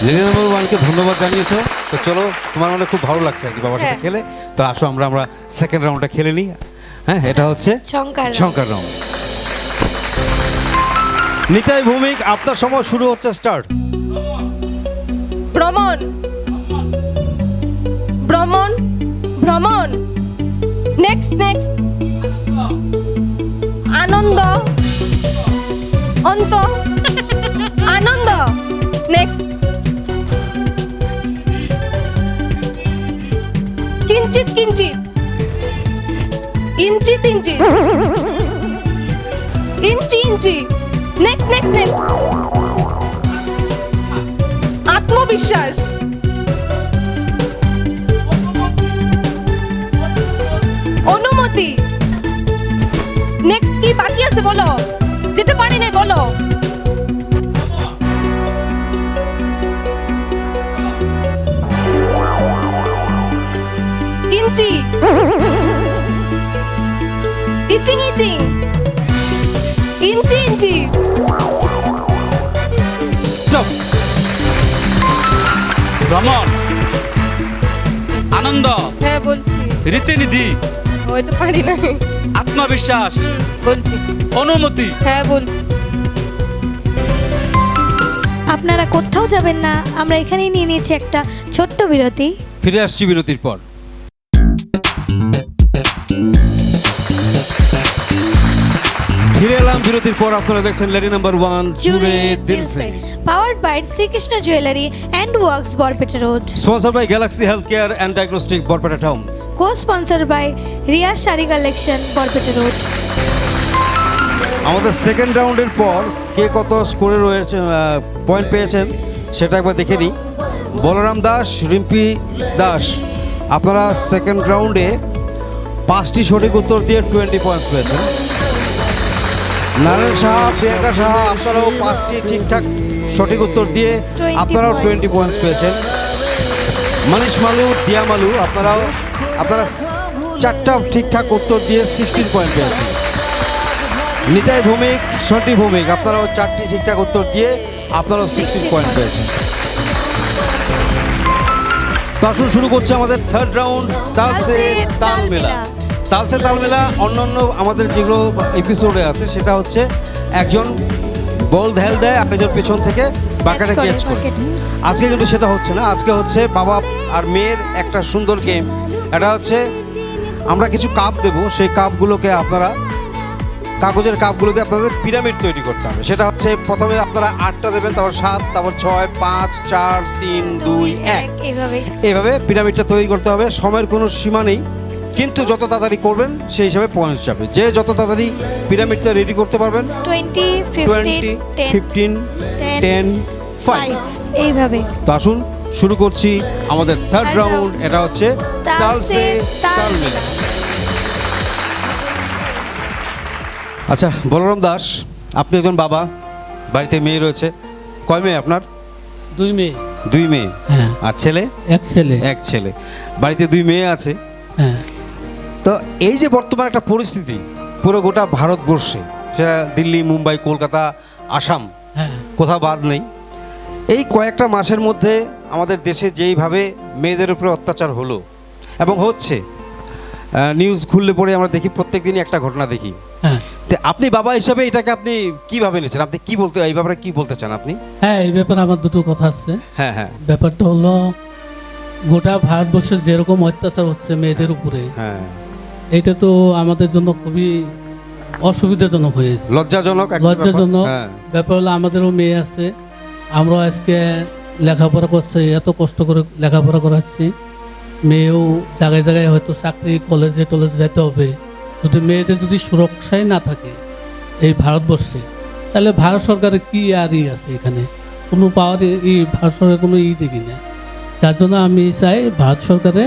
লেডি নাম্বার 1-কে ধন্যবাদ জানিয়েছো। তো চলো, তোমার মানে খুব ভালো লাগছে আর কি বাবার সাথে হ্যাঁ। খেলে। তো আসো আমরা সেকেন্ড রাউন্ডটা খেলে নিই। হ্যাঁ, এটা হচ্ছে শঙ্কর। শঙ্কর রাউন্ড। নিতাই ভৌমিক, আপনার সময় শুরু হচ্ছে, স্টার্ট। ভ্রমণ, ভ্রমণ, ভ্রমণ, নেক্সট নেক্সট, আনন্দ, অন্ত, আনন্দ, নেক্সট, কিঞ্চিত কিঞ্চিত, ইঞ্চিত ইঞ্চিত, ইঞ্চি ইঞ্চি, নেক্সট নেক্সট নেক্সট, আত্মবিশ্বাস, অনুমতি, নেক্সট কি বাকি আছে বলো, যেটা পারি নাই বলো, ইঞ্চি, ইচিং ইচিং, ইঞ্চি ইঞ্চি, স্টপ। ভ্রমণ, আনন্দ, হ্যাঁ বলছি, রীতিনীতি, ওইটা পারি নাই, আত্মবিশ্বাস, বলছি, অনুমতি। হ্যাঁ বলছি। আপনারা কোথাও যাবেন না, আমরা এখানেই নিয়ে নিয়েছি একটা ছোট্ট বিরতি। ফিরে আসছি বিরতির পর। ফিরে এলাম বিরতির পর। আপনারা দেখছেন লেডি নাম্বার 1 জুড়ে দিল সে, powered by Srikrishna jewellery and works Barpeta road, sponsor by Galaxy health care and diagnostic Barpeta town, co sponsor by Riya sari collection Barpeta road. আমাদের সেকেন্ড রাউন্ডের পর কে কত স্কোরে রয়েছে, পয়েন্ট পেয়েছেন সেটা একবার দেখে নিই। বলরাম দাস, রিম্পি দাস, আপনারা সেকেন্ড রাউন্ডে 5টি সঠিক উত্তর দিয়ে 20 পয়েন্টস পেয়েছেন। নারায়ণ সাহা, প্রিয়াঙ্কা সাহা, আপনারাও 5টি ঠিকঠাক সঠিক উত্তর দিয়ে 20 আপনারাও points। 20 পয়েন্টস পেয়েছেন। মানিশ মালু, দিয়া মালু, আপনারা 4টা ঠিকঠাক উত্তর দিয়ে 16 পয়েন্ট পেয়েছেন। নিতাই ভৌমিক, সন্টি ভৌমিক, আপনারাও 4টি ঠিকঠাক উত্তর দিয়ে আপনারাও 16 পয়েন্ট পেয়েছেন। তো আসুন শুরু করছে আমাদের থার্ড রাউন্ড, তালসে তাল মেলা। তালসে তাল মেলা অন্যান্য আমাদের যেগুলো এপিসোডে আছে সেটা হচ্ছে একজন বল ধ্যাল দেয়, আরেকজন পেছন থেকে বাঁকাটা ক্যাচ করে। আজকে কিন্তু সেটা হচ্ছে না, আজকে হচ্ছে বাবা আর মেয়ের একটা সুন্দর গেম। এটা হচ্ছে আমরা কিছু কাপ দেবো, সেই কাপগুলোকে আপনারা, কাগজের কাপগুলোকে আপনাদের পিরামিড তৈরি করতে হবে। সেটা হচ্ছে প্রথমে আপনারা 8টা দেবেন, তারপর 7, তারপর 6, 5, 4, 3, 2, 1 এইভাবে পিরামিডটা তৈরি করতে হবে। সময়ের কোনো সীমা নেই, কিন্তু যত তাড়াতাড়ি করবেন সেই হিসাবে পয়েন্টস যাবে। যে যত তাড়াতাড়ি পিরামিডটা রেডি করতে পারবেন, 20, 20, 15, 10, 5 এইভাবে। তো আসুন শুরু করছি আমাদের থার্ড রাউন্ড। এটা হচ্ছে তালসে তাল মেলা। আচ্ছা বলরাম দাস, আপনি একজন বাবা, বাড়িতে মেয়ে রয়েছে। কয় মেয়ে আপনার? 2 মেয়ে। 2 মেয়ে। হ্যাঁ। আর ছেলে? 1 ছেলে। 1 ছেলে। বাড়িতে 2 মেয়ে আছে। হ্যাঁ। তো এই যে বর্তমান একটা পরিস্থিতি পুরো গোটা ভারতবর্ষে, সেটা দিল্লি, মুম্বাই, কলকাতা, আসাম, হ্যাঁ। কোথাও বাদ নেই, এই কয়েকটা মাসের মধ্যে আমাদের দেশে যেইভাবে মেয়েদের উপরে অত্যাচার হলো এবং হচ্ছে, নিউজ খুললে পরে আমরা দেখি প্রত্যেক দিনই একটা ঘটনা দেখি। হ্যাঁ। তো আপনি বাবা হিসাবে এটাকে আপনি কিভাবে নিয়েছেন? আপনি কি বলতে, এই ব্যাপারে কি বলতে চান আপনি? হ্যাঁ, এই ব্যাপারে আমার দুটো কথা আছে। হ্যাঁ হ্যাঁ ব্যাপারটা হলো, গোটা ভারতবর্ষে যেরকম অত্যাচার হচ্ছে মেয়েদের উপরে, হ্যাঁ, এটা তো আমাদের জন্য খুবই অসুবিধাজনক হয়েছে, লজ্জাজনক একটা ব্যাপার। লজ্জাজনক হ্যাঁ। ব্যাপার হলো আমাদেরও মেয়ে আছে, আমরা আজকে লেখাপড়া করছি, এত কষ্ট করে লেখাপড়া করাচ্ছি, মেয়েও জায়গায় জায়গায় হয়তো চাকরি, কলেজে টলেজে যেতে হবে। যদি মেয়েদের যদি সুরক্ষায় না থাকে এই ভারতবর্ষে, তাহলে ভারত সরকারের কি আর আছে এখানে? কোনো পাওয়ার ভারত সরকারের কোনো দেখি না। যার জন্য আমি চাই ভারত সরকারে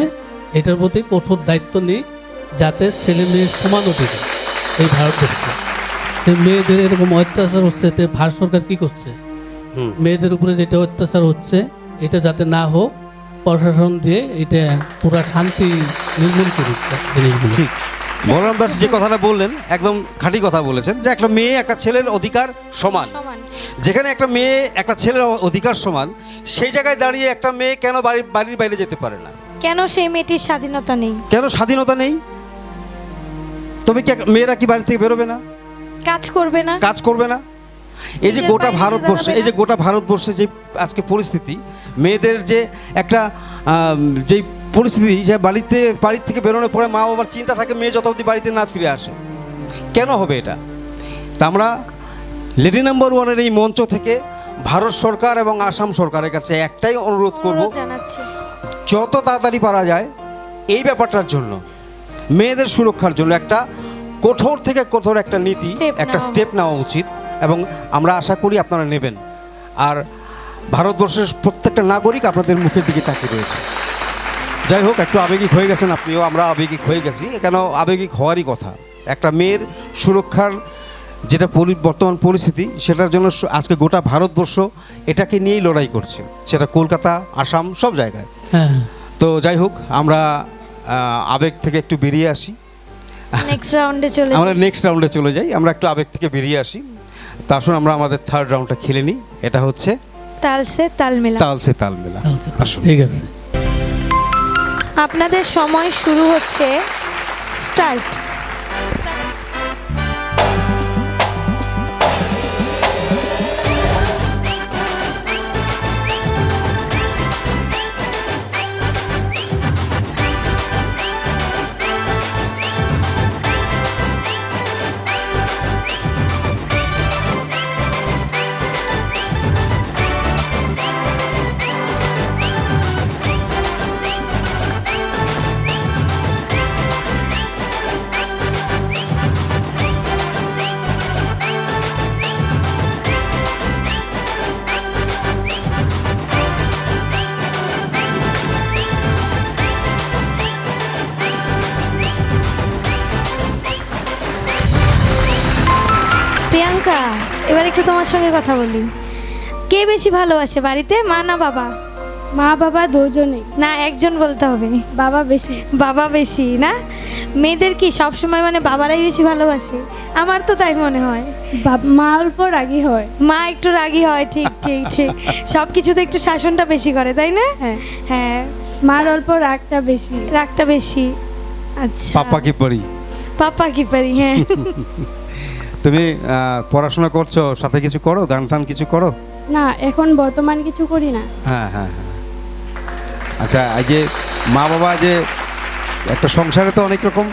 এটার প্রতি কঠোর দায়িত্ব নিক, যাতে ছেলে মেয়ের সমান অধিকার এই ভারতবর্ষে। মেয়েদের এরকম অত্যাচার হচ্ছে, এতে ভারত সরকার কি করছে? মেয়েদের উপরে যেটা অত্যাচার হচ্ছে এটা যাতে না হোক, প্রশাসন দিয়ে এটা পুরা শান্তি নির্মূল করুক জিনিসগুলো। ঠিক বলরাম দাস যে কথাটা বললেন একদম খাঁটি কথা বলেছেন, যে একটা মেয়ে একটা ছেলের অধিকার সমান। যেখানে একটা মেয়ে একটা ছেলের অধিকার সমান, সেই জায়গায় দাঁড়িয়ে একটা মেয়ে কেন বাড়ির বাইরে যেতে পারে না? কেন সেই মেয়েটির স্বাধীনতা নেই? কেন স্বাধীনতা নেই? তবে কি মেয়েরা কি বাড়ি থেকে বেরোবে না? কাজ করবে না? কাজ করবে না? এই যে গোটা ভারতবর্ষে, এই যে গোটা ভারতবর্ষে যে আজকে পরিস্থিতি, মেয়েদের যে একটা যেই পরিস্থিতি, যে বাড়ির থেকে বেরোনোর পরে মা বাবার চিন্তা থাকে মেয়ে যত অবধি বাড়িতে না ফিরে আসে। কেন হবে এটা? তা আমরা লেডি নাম্বার 1-এর এই মঞ্চ থেকে ভারত সরকার এবং আসাম সরকারের কাছে একটাই অনুরোধ করব, জানাচ্ছি যত তাড়াতাড়ি পারা যায় এই ব্যাপারটার জন্য, মেয়েদের সুরক্ষার জন্য একটা কঠোর থেকে কঠোর একটা নীতি, একটা স্টেপ নেওয়া উচিত, এবং আমরা আশা করি আপনারা নেবেন। আর ভারতবর্ষের প্রত্যেকটা নাগরিক আপনাদের মুখের দিকে তাকিয়ে রয়েছে। যাই হোক, একটু আবেগিক হয়ে গেছেন আপনিও, আমরা আবেগিক হয়ে গেছি, কেন আবেগিক হওয়ারই কথা। একটা মেয়ের সুরক্ষার যেটা বর্তমান পরিস্থিতি, সেটার জন্য আজকে গোটা ভারতবর্ষ এটাকে নিয়েই লড়াই করছে, সেটা কলকাতা, আসাম, সব জায়গায়। হ্যাঁ। তো যাই হোক, আমরা আবেগ থেকে একটু বেরিয়ে আসি, নেক্সট রাউন্ডে চলে আমরা নেক্সট রাউন্ডে চলে যাই। আমরা একটু আবেগ থেকে বেরিয়ে আসি। তা আসুন আমরা আমাদের থার্ড রাউন্ডটা খেলে নিই। এটা হচ্ছে তালসে তাল মেলা। তালসে তাল মেলা। আসুন। ঠিক আছে, আপনাদের সময় শুরু হচ্ছে, স্টার্ট। প্রিয়াঙ্কা, এবার একটু তোমার সঙ্গে কথা বলি। কে বেশি ভালোবাসে বাড়িতে, মা না বাবা? মা বাবা দুজনেই। না, একজন বলতে হবে। বাবা বেশি। বাবা বেশি না? মেয়েদের কি সবসময় মানে বাবারাই বেশি ভালোবাসে? আমার তো তাই মনে হয়। মা অল্প রাগী হয়। মা একটু রাগী হয়, ঠিক ঠিক ঠিক। সব কিছুতে একটু শাসনটা বেশি করে, তাই না? হ্যাঁ, হ্যাঁ, মার অল্প রাগটা বেশি। রাগটা বেশি। আচ্ছা, পাপা কি পড়ি? পাপা কি পারি, হ্যাঁ। তুমি পড়াশোনা করছো, সাথে কিছু করো, গান টান কিছু করো? না, এখন বর্তমান কিছু করি না। হ্যাঁ হ্যাঁ হ্যাঁ। আচ্ছা, এই যে মা বাবা, যে একটা সংসারে তো অনেক রকম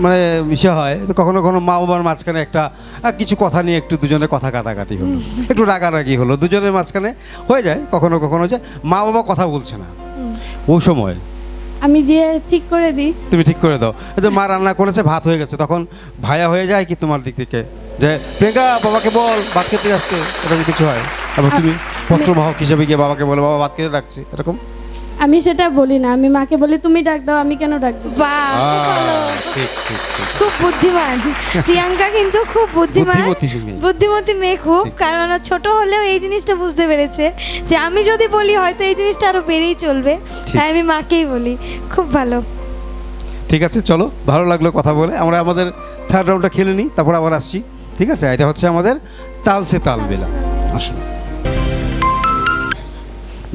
মানে বিষয় হয়, তো কখনো কখনো মা বাবার মাঝখানে একটা কিছু কথা নিয়ে একটু দুজনের কথা কাটাকাটি হলো, একটু রাগারাগি হলো, দুজনের মাঝখানে হয়ে যায় কখনো কখনো, যে মা বাবা কথা বলছে না, ওই সময় আমি যে ঠিক করে দিই। তুমি ঠিক করে দাও। এই যে মা রান্না করেছে, ভাত হয়ে গেছে, তখন ভায়া হয়ে যায় কি তোমার দিক থেকে, যে প্রিয়াঙ্কা বাবাকে বল ভাত খেতে আসতে, এরকম কিছু হয়? তারপর তুমি পত্রবাহক হিসেবে গিয়ে বাবাকে বলে বাবা ভাত খেতে রাখছি, এরকম? আমি সেটা বলি না, আমি মাকে বলি তুমি ডাক দাও, আমি কেন ডাক দেব? বাহ, ঠিক ঠিক ঠিক। খুব বুদ্ধিমান প্রিয়াঙ্কা, কিন্তু খুব বুদ্ধিমান, বুদ্ধিমতী মেয়ে। বুদ্ধিমতী মেয়ে খুব। ঠিক। কারণ ও ছোট হলেও এই জিনিসটা বুঝতে পেরেছে যে আমি যদি বলি হয়তো এই জিনিসটা আরো বেড়েই চলবে, ঠিক। তাই আমি মাকেই বলি। খুব ভালো। ঠিক আছে, চলো, ভালো লাগলো কথা বলে। আমরা আমাদের থার্ড রাউন্ডটা খেলে নিই, তারপর আবার আসছি। ঠিক আছে, এটা হচ্ছে আমাদের তাল সে তাল মেলা। আসুন,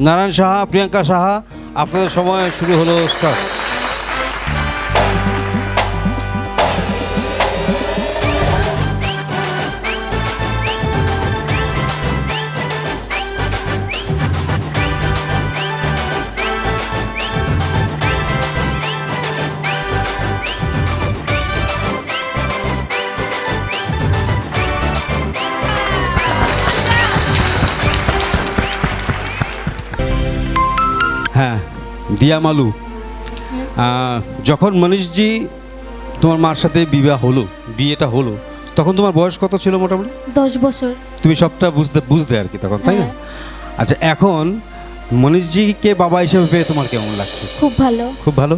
নারায়ণ সাহা, প্রিয়াঙ্কা সাহা, আপনাদের সময় শুরু হলো, স্টার্ট। হ্যাঁ, দিয়া মালু, যখন মনীষজি তোমার মার সাথে বিয়েটা হলো, তখন তোমার বয়স কত ছিল মোটামুটি? 10 বছর। তুমি সবটা বুঝতে আর কি তখন, তাই না? আচ্ছা, এখন মনীষজিকে বাবা হিসেবে পেয়ে তোমার কেমন লাগছে? খুব ভালো। খুব ভালো।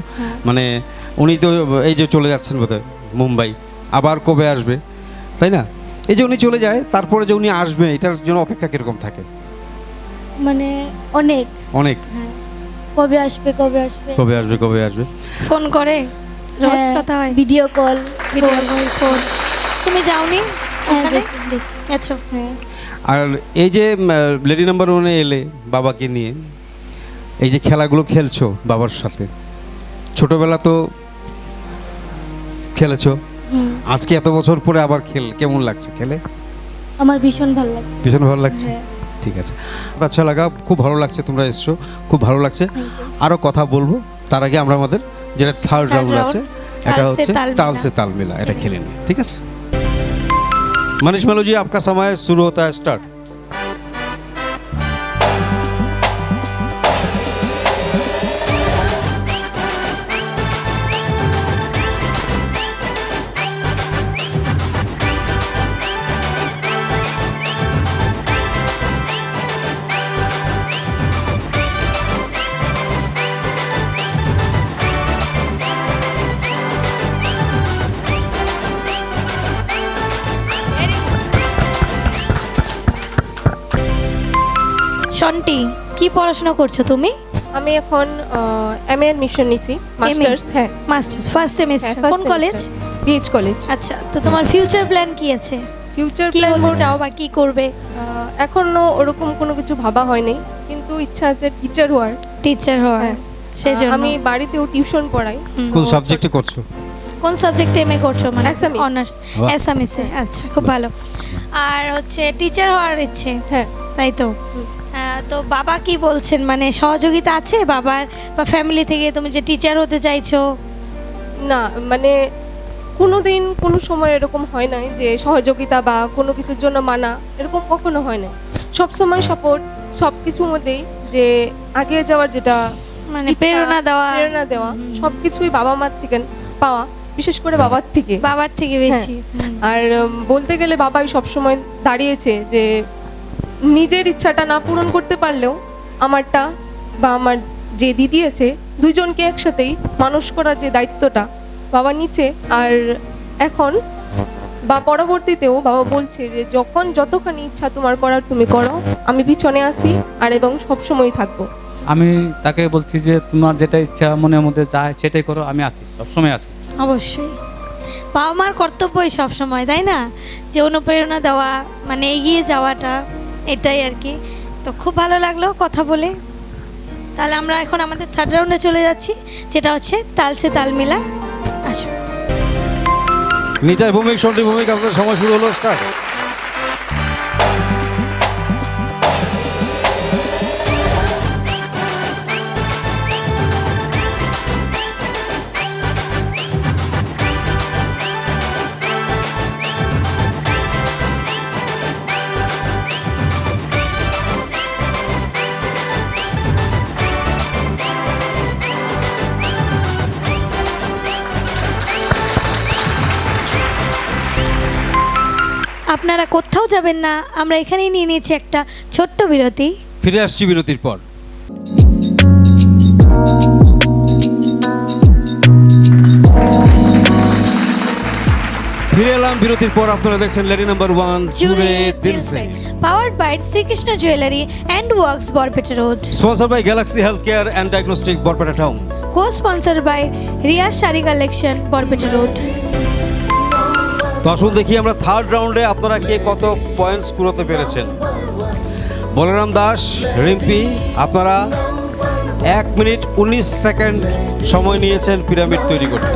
মানে উনি তো এই যে চলে যাচ্ছেন বোধহয় মুম্বাই, আবার কবে আসবে, তাই না? এই যে উনি চলে যায়, তারপরে যে উনি আসবে, এটার জন্য অপেক্ষা কিরকম থাকে? মানে অনেক অনেক। কবে আসবে কবে আসবে কবে আসবে কবে আসবে ফোন করে, রোজ হ্যাঁ, কথা হয়, video call. Video call, phone. তুমি যাওনি ওখানে? আচ্ছা, হ্যাঁ, আর এই যে লেডি নাম্বার 1-এ এলে বাবাকে নিয়ে, এই যে খেলাগুলো খেলছো বাবার সাথে, ছোটবেলা তো খেলেছো, আজকে এত বছর পরে আবার কেমন লাগছে খেলে? আমার ভীষণ ভালো লাগছে। ভীষণ ভালো লাগছে। হ্যাঁ। ঠিক আছে, আচ্ছা লাগা, খুব ভালো লাগছে তোমরা এসছো, খুব ভালো লাগছে। Thank you. আরও কথা বলবো, তার আগে আমরা আমাদের যেটা থার্ড রাউন্ড round, আছে, এটা ताल से হচ্ছে ताल ताल मिला। से ताल मिला, এটা খেলে নিই। ঠিক আছে, मनीष मालू जी, आपका समय शुरू होता है, स्टार्ट। শন্টি, কি পড়াশোনা করছো তুমি? আমি এখন এমএ অ্যাডমিশন নিছি, মাস্টার্স। হ্যাঁ, মাস্টার্স ফার্স্ট সেমিস্টার। কোন কলেজ? BH college. আচ্ছা, তো তোমার ফিউচার প্ল্যান কি আছে? ফিউচার কি প্ল্যান হতে চাও বা কি করবে? এখনো ওরকম কোনো কিছু ভাবা হয়নি, কিন্তু ইচ্ছা আছে টিচার হওয়ার। টিচার হওয়ার। হ্যাঁ। সেজন্য আমি বাড়িতেও টিউশন পড়াই। কোন তো সাবজেক্টে করছো? কোন সাবজেক্টে এমএ করছো? মানে Assamese। অনার্স বাহ। এসএমএসে। আচ্ছা, খুব ভালো। আর হচ্ছে টিচার হওয়ার ইচ্ছে, হ্যাঁ, তাই তো? তো বাবা কি বলছেন, মানে সহযোগিতা আছে বাবার বা ফ্যামিলি থেকে তুমি যে টিচার হতে চাইছো? না মানে কোনোদিন কোনো সময় এরকম হয় নাই যে সহযোগিতা বা কোনো কিছুর জন্য মানা, এরকম কখনো হয় না। সবসময় সাপোর্ট, সব কিছুর মধ্যেই যে আগে যাওয়ার যেটা মানে ইচ্ছা, প্রেরণা দেওয়া সব কিছুই বাবা মার থেকে পাওয়া, বিশেষ করে বাবার থেকে। বাবার থেকে বেশি। আর বলতে গেলে বাবাই সবসময় দাঁড়িয়েছে যে নিজের ইচ্ছাটা না পূরণ করতে পারলেও আমারটা বা আমার যে দিদি আছে, দুজনকে একসাথেই মানুষ করার যে দায়িত্বটা বাবা নিচে। আর এখন বা পরবর্তীতেও বাবা বলছে যে যখন যতখানি ইচ্ছা তোমার করার তুমি করো, আমি পিছনে আসি আর এবং সবসময় থাকবো। আমি তাকে বলছি যে তোমার যেটা ইচ্ছা মনের মধ্যে যায় সেটাই করো, আমি আছি, সবসময় আছি। অবশ্যই বাবা মার কর্তব্যই সবসময়, তাই না? যে অনুপ্রেরণা দেওয়া, মানে এগিয়ে যাওয়াটা, এটাই আর কি। তো খুব ভালো লাগলো কথা বলে। তাহলে আমরা এখন আমাদের থার্ড রাউন্ডে চলে যাচ্ছি, যেটা হচ্ছে তাল সে তাল মিলা। আসো। নিতাই ভৌমিক, সন্টি ভৌমিক, আপনার সময় শুরু হলো, স্টার্ট। আপনারা কোথাও যাবেন না, আমরা এখানেই নিয়ে নিয়েছি একটা ছোট্ট বিরতি। ফিরে আসছি বিরতির পর। ফিরে এলাম বিরতির পর। আপনারা দেখছেন লেডি নাম্বার 1 জুড়ে দিল সে, powered by Srikrishna jewellery and works, Barpeta road. Sponsor by Galaxy health care and diagnostic, Barpeta town. Co sponsor by Riya sari collection, Barpeta road. তো আসুন দেখি আমরা থার্ড রাউন্ডে আপনারা কে কত পয়েন্টস কুড়োতে পেরেছেন। বলরাম দাস, রিম্পি, আপনারা 1 মিনিট 19 সেকেন্ড সময় নিয়েছেন পিরামিড তৈরি করতে।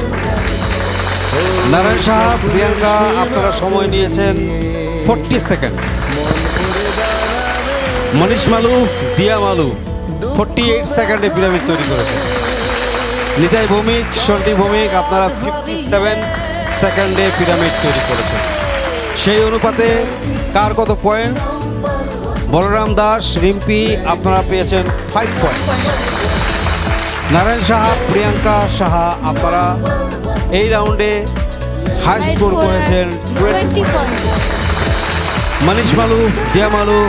নারায়ণ সাহা, প্রিয়াঙ্কা, আপনারা সময় নিয়েছেন 40 সেকেন্ড। মনীষ মালু, দিয়া মালু 48 সেকেন্ডে পিরামিড তৈরি করেছেন। নিতাই ভৌমিক, সন্টি ভৌমিক, আপনারা 57 সেকেন্ডে পিরামিড তৈরি করেছেন। সেই অনুপাতে কার কত পয়েন্টস? বলরাম দাস, রিম্পি, আপনারা পেয়েছেন 5 পয়েন্ট। নারায়ণ সাহা, প্রিয়াঙ্কা সাহা, আপনারা এই রাউন্ডে হাই স্কোর করেছেন 20 পয়েন্ট। মনীষ মালু, দিয়া মালু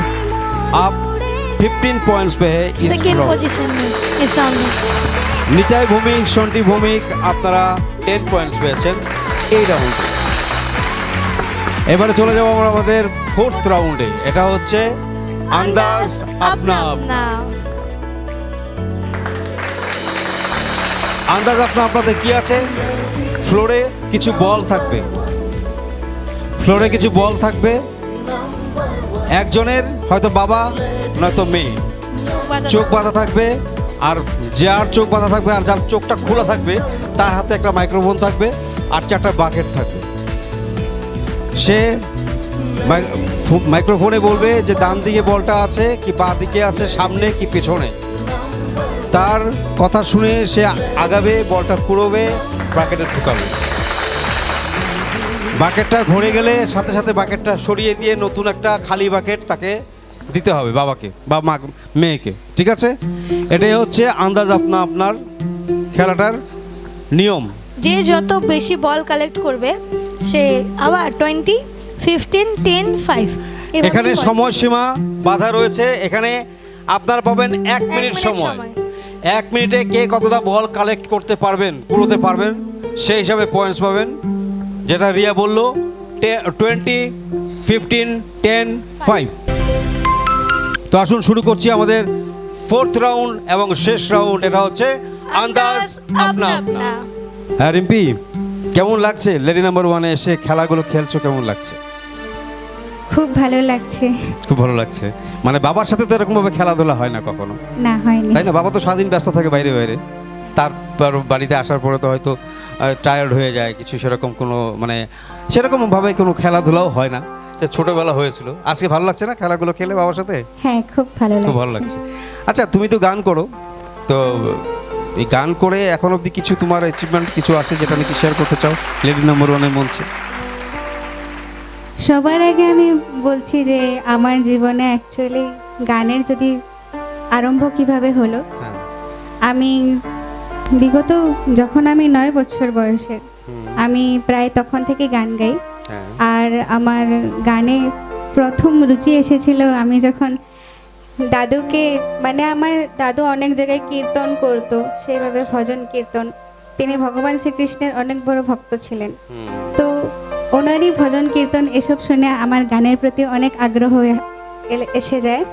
আপ 15 পয়েন্টস পেয়ে সেকেন্ড পজিশন में इस राउंड में। নিতাই ভৌমিক, সন্টি ভৌমিক, আপনারা 10 পয়েন্টস পেয়েছেন এই রাউন্ডে। এবারে চলে যাবো আমরা আমাদের ফোর্থ রাউন্ডে। এটা হচ্ছে আন্দাজ আপনা আপনা। আন্দাজ আপনা আপনাদের কি আছে? ফ্লোরে কিছু বল থাকবে, ফ্লোরে কিছু বল থাকবে। একজনের হয়তো বাবা নয়তো মেয়ে চোখ বাঁধা থাকবে, আর যার চোখ বাঁধা থাকবে আর যার চোখটা খোলা থাকবে তার হাতে একটা মাইক্রোফোন থাকবে আর 4টা বাকেট থাকবে। সে মাইক্রোফোনে বলবে যে ডান দিকে বলটা আছে কি বাঁ দিকে আছে, সামনে কি পেছনে। তার কথা শুনে সে আগাবে, বলটা কুড়োবে, বাকেটে ঢুকাবে। বাকেটটা ভরে গেলে সাথে সাথে বাকেটটা সরিয়ে দিয়ে নতুন একটা খালি বাকেট তাকে দিতে হবে, বাবাকে বা মেয়েকে। ঠিক আছে, এটাই হচ্ছে আন্দাজ আপনা আপনার খেলাটার নিয়ম। যে যত বেশি বল কালেক্ট করবে সে আবার 20, 15, 10, 5। এখানে সময়সীমা বাধা রয়েছে। এখানে আপনারা পাবেন 1 মিনিট সময়। 1 মিনিটে কে কতটা বল কালেক্ট করতে পারবেন, কুড়োতে পারবেন, সেই হিসাবে পয়েন্টস পাবেন। যেটা রিয়া বললো 20, 15, 10, 5। তো আসুন শুরু করছি আমাদের ফোর্থ রাউন্ড এবং শেষ রাউন্ড। এটা হচ্ছে আন্দাজ আপনা আপনা। হ্যাঁ রিম্পি, কেমন লাগছে লেডি নাম্বার 1-এ এসে খেলাগুলো খেলছো? কেমন লাগছে? খুব ভালো লাগছে। খুব ভালো লাগছে। মানে বাবার সাথে তো এরকম ভাবে খেলাধুলা হয় না কখনো, না হয়নি। তাই না? বাবা তো সারাদিন ব্যস্ত থাকে বাইরে বাইরে, তারপর বাড়িতে আসার পরে তো হয়তো টায়ার্ড হয়ে যায় কিছু, সেরকম কোনো মানে সেরকমভাবে কোনো খেলাধুলাও হয় না। সে ছোটোবেলা হয়েছিল। আজকে ভালো লাগছে না খেলাগুলো খেলে বাবার সাথে? হ্যাঁ, খুব ভালো লাগছে। খুব ভালো লাগছে। আচ্ছা, তুমি তো গান করো, তো এই গান করে এখন অবধি কিছু তোমার অ্যাচিভমেন্ট কিছু আছে যেটা নাকি শেয়ার করতে চাও লেডি নাম্বার 1-এর মঞ্চে? সবার আগে আমি বলছি যে আমার জীবনে অ্যাকচুয়ালি গানের যদি আরম্ভ কিভাবে হলো, হ্যাঁ। আমি বিগত যখন আমি 9 বছর বয়সের, আমি প্রায় তখন থেকে গান গাই। হ্যাঁ। আর আমার গানে প্রথম রুচি এসেছিল আমি যখন দাদুকে, মানে আমার দাদু অনেক জায়গায় কীর্তন করতো, সেইভাবে ভজন কীর্তন। তিনি ভগবান শ্রীকৃষ্ণের অনেক বড় ভক্ত ছিলেন। তো ওনারই ভজন কীর্তন এসব শুনে আমার গানের প্রতি অনেক আগ্রহ এসে যায়।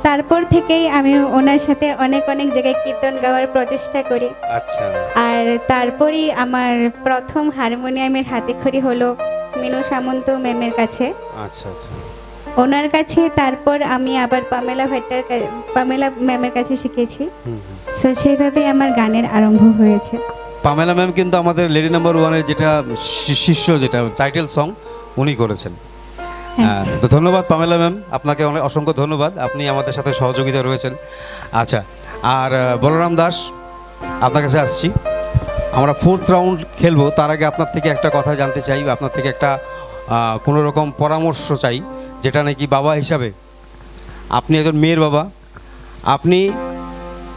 তারপর থেকেই আমি ওনার সাথে অনেক অনেক জায়গায় কীর্তন গাওয়ার প্রচেষ্টা করি। আচ্ছা, আর তারপরেই আমার প্রথম হারমোনিয়ামের হাতেখড়ি হলো মিনু সামন্ত ম্যামের কাছে, আচ্ছা, আচ্ছা। ওনার কাছে। তারপর আমি আবার পামেলা ম্যামের কাছে শিখেছি। সো সেইভাবে আমার গানের আরম্ভ হয়েছে। পামেলা ম্যাম কিন্তু আমাদের লেডি নাম্বার ওয়ানের যেটা শিষ্য, যেটা টাইটেল সং উনি করেছেন। তো ধন্যবাদ পামেলা ম্যাম, আপনাকে অনেক অসংখ্য ধন্যবাদ, আপনি আমাদের সাথে সহযোগিতা রয়েছেন। আচ্ছা, আর বলরাম দাস, আপনার কাছে আসছি। আমরা 4th রাউন্ড খেলবো, তার আগে আপনার থেকে একটা কথা জানতে চাই, আপনার থেকে একটা কোনো রকম পরামর্শ চাই, যেটা নাকি বাবা হিসাবে, আপনি একজন মেয়ের বাবা, আপনি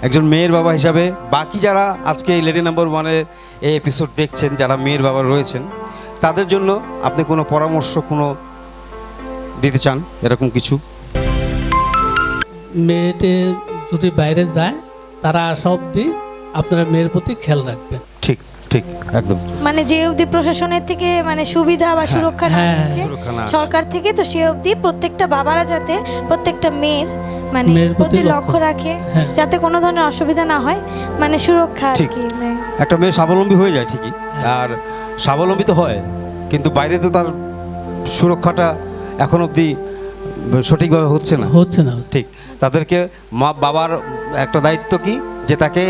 একজন মেয়ের বাবা হিসাবে বাকি যারা আজকে এই লেডি নাম্বার ওয়ানের এই এপিসোড দেখছেন, যারা মেয়ের বাবা রয়েছেন, তাদের জন্য আপনি কোনো পরামর্শ কোনো দিতে চান, এরকম কিছু? মেয়েটি যদি বাইরে যায়, তারা আসা অবধি আপনারা মেয়ের প্রতি খেয়াল রাখবেন। ঠিক ঠিক, একদম। মানে যে অবধি প্রশাসনের থেকে মানে সুবিধা বা সুরক্ষা না হ্যাঁ, দিচ্ছে সুরক্ষা না। সরকার থেকে, তো সে অবধি প্রত্যেকটা বাবারা যাতে প্রত্যেকটা মেয়ের মানে মেয়ের প্রতি প্রতি লক্ষ্য লক্ষ্য রাখে, হ্যাঁ। যাতে কোনো ধরনের অসুবিধা না হয়, মানে সুরক্ষা আর ঠিক। কি নেয়। একটা মেয়ে স্বাবলম্বী হয়ে যায় ঠিকই, আর স্বাবলম্বী তো হয়, কিন্তু বাইরে তো তার সুরক্ষাটা এখন অবধি সঠিকভাবে হচ্ছে না। হচ্ছে না। ঠিক, তাদেরকে মা বাবার একটা দায়িত্ব কি, যে তাকে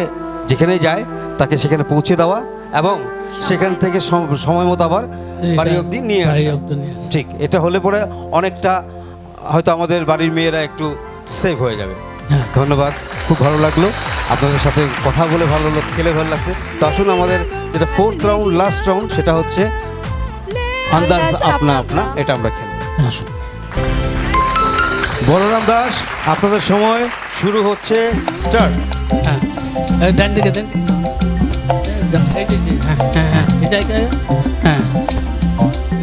যেখানে যায় তাকে সেখানে পৌঁছে দেওয়া এবং সেখান থেকে সময় মতো আবার বাড়ি অবধি নিয়ে বাড়ি আসা। অবধি নিয়ে আসা। ঠিক, এটা হলে পরে অনেকটা হয়তো আমাদের বাড়ির মেয়েরা একটু সেফ হয়ে যাবে। হ্যাঁ। ধন্যবাদ, খুব ভালো লাগলো আপনাদের সাথে কথা বলে, ভালো লাগলো, খেলে ভালো লাগছে। তো আসুন, আমাদের যেটা 4th রাউন্ড, লাস্ট রাউন্ড, সেটা হচ্ছে আন্দাজ আপনা আপনা, এটা আমরা খেলবো। আসুন, বলরাম দাস, আপনাদের সময় শুরু হচ্ছে, স্টার্ট। হ্যাঁ, এই ডান দিকে দেন। এই যে, হ্যাঁ হ্যাঁ হ্যাঁ, এই জায়গায়, হ্যাঁ,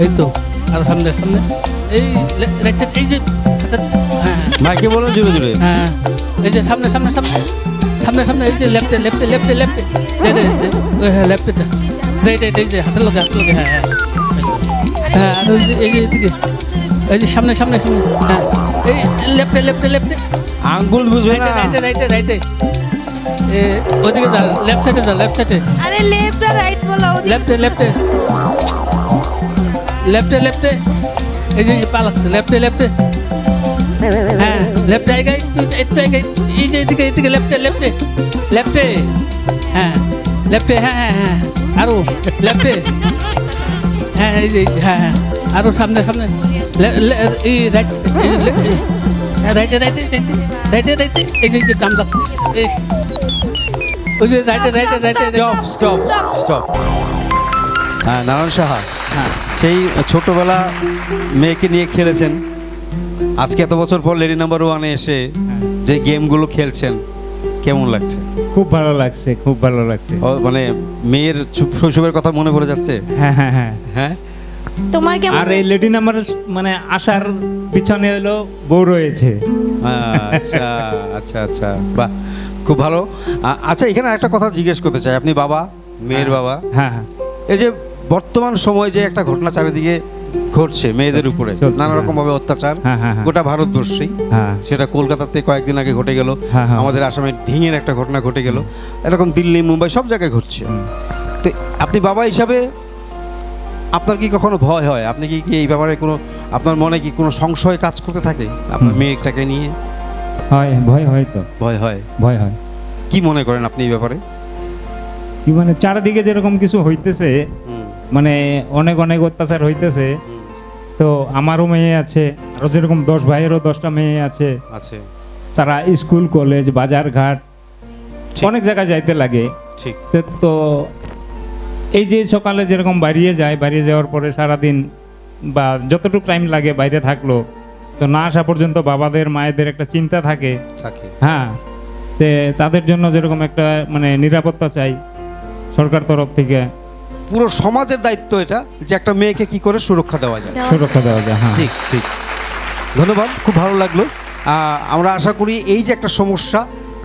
এই তো, আর সামনে সামনে, এই রাইট সাইড, এই যে, হ্যাঁ মাইকে বলুন জুড়ে জুড়ে। হ্যাঁ, এই যে সামনে সামনে সামনে সামনে সামনে, এই যে লেফটে লেফটে লেফটে লেফটে, হ্যাঁ লেফটে, রাইট এই যে হাতের লগে, হ্যাঁ হ্যাঁ হ্যাঁ, আর এই যে এদিকে, এই যে সামনে সামনে সামনে, হ্যাঁ, এই লেফটে লেফটে লেফটে, আঙ্গুল বুঝবে না। রাইটে রাইটে রাইটে, ওদিকে যা, লেফট সাইডে যা, লেফট সাইডে, আরে লেফট আর রাইট বলো, লেফটে লেফটে লেফটে লেফটে, এই যে পা লাগছে, লেফটে লেফটে, হ্যাঁ লেফট জায়গায়, একটু জায়গায়, এই যে এদিকে এদিকে, লেফটে লেফটে লেফটে, হ্যাঁ লেফটে, হ্যাঁ হ্যাঁ হ্যাঁ, আরো লেফটে, হ্যাঁ এই যে, হ্যাঁ হ্যাঁ, আরো সামনে সামনে, এই রাইট, হ্যাঁ রাইটে রাইটে রাইটে রাইটে, এই যে কাম লাগছে, ওই যে রাইটে রাইটে রাইটে, স্টপ স্টপ স্টপ। হ্যাঁ, নারায়ণ সাহা, হ্যাঁ, সেই ছোটবেলা মেয়েকে নিয়ে খেলেছেন, আজকে এত বছর পর লেডি নাম্বার ওয়ানে এসে যে গেমগুলো খেলছেন, কেমন লাগছে? খুব ভালো লাগছে, খুব ভালো লাগছে। মানে মেয়ের শৈশবের কথা মনে পড়ে যাচ্ছে। হ্যাঁ হ্যাঁ হ্যাঁ। হ্যাঁ, তোমার কেমন আর এই লেডি নাম্বার মানে আসার পিছনে হলো বউ রয়েছে। আচ্ছা আচ্ছা আচ্ছা, বাহ, খুব ভালো। আচ্ছা, এখানে একটা কথা জিজ্ঞেস করতে চাই, আপনি বাবা, মেয়ের বাবা, হ্যাঁ হ্যাঁ, এই যে বর্তমান সময়ে যে একটা ঘটনা চারিদিকে ঘটছে মেয়েদের উপরে, চলছে, নানা রকম ভাবে অত্যাচার, হ্যাঁ, হ্যাঁ, হ্যাঁ। গোটা ভারতবর্ষেই, হ্যাঁ সেটা কলকাতাতে কয়েকদিন আগে ঘটে গেল, হ্যাঁ, হ্যাঁ। আমাদের আসামে ঢিঙের একটা ঘটনা ঘটে গেল, এরকম দিল্লি, মুম্বাই, সব জায়গায় ঘটছে। তো আপনি বাবা হিসাবে আপনার কি কখনো ভয় হয়? আপনি কি এই ব্যাপারে কোনো, আপনার মনে কি কোনো সংশয় কাজ করতে থাকে আপনার মেয়েটাকে নিয়ে? হয়, ভয় হয় তো, ভয় হয়। ভয় হয়। কি মনে করেন আপনি এই ব্যাপারে? কি মানে চারদিকে যেরকম কিছু হইতেছে, হুম, মানে অনেক অনেক অত্যাচার হইতেছে, হুম, তো আমারও মেয়ে আছে, আরও যেরকম 10 ভাইয়েরও 10টা মেয়ে আছে, আছে, তারা স্কুল, কলেজ, বাজার ঘাট ঠিক। অনেক জায়গায় যাইতে লাগে। ঠিক, তো এই যে সকালে যেরকম বাড়িয়ে যায়, বাড়িয়ে যাওয়ার পরে সারাদিন বা যতটুকু টাইম লাগে বাইরে থাকলো, তো না আসা পর্যন্ত বাবাদের মায়েদের একটা চিন্তা থাকে। থাকে। হ্যাঁ, তে তাদের জন্য যেরকম একটা মানে নিরাপত্তা চাই সরকার তরফ থেকে। পুরো সমাজের দায়িত্ব এটা, যে একটা মেয়েকে কি করে সুরক্ষা দেওয়া যায়। সুরক্ষা দেওয়া যায়। হ্যাঁ, ঠিক ঠিক, ধন্যবাদ, খুব ভালো লাগলো। আমরা আশা করি এই যে একটা সমস্যা,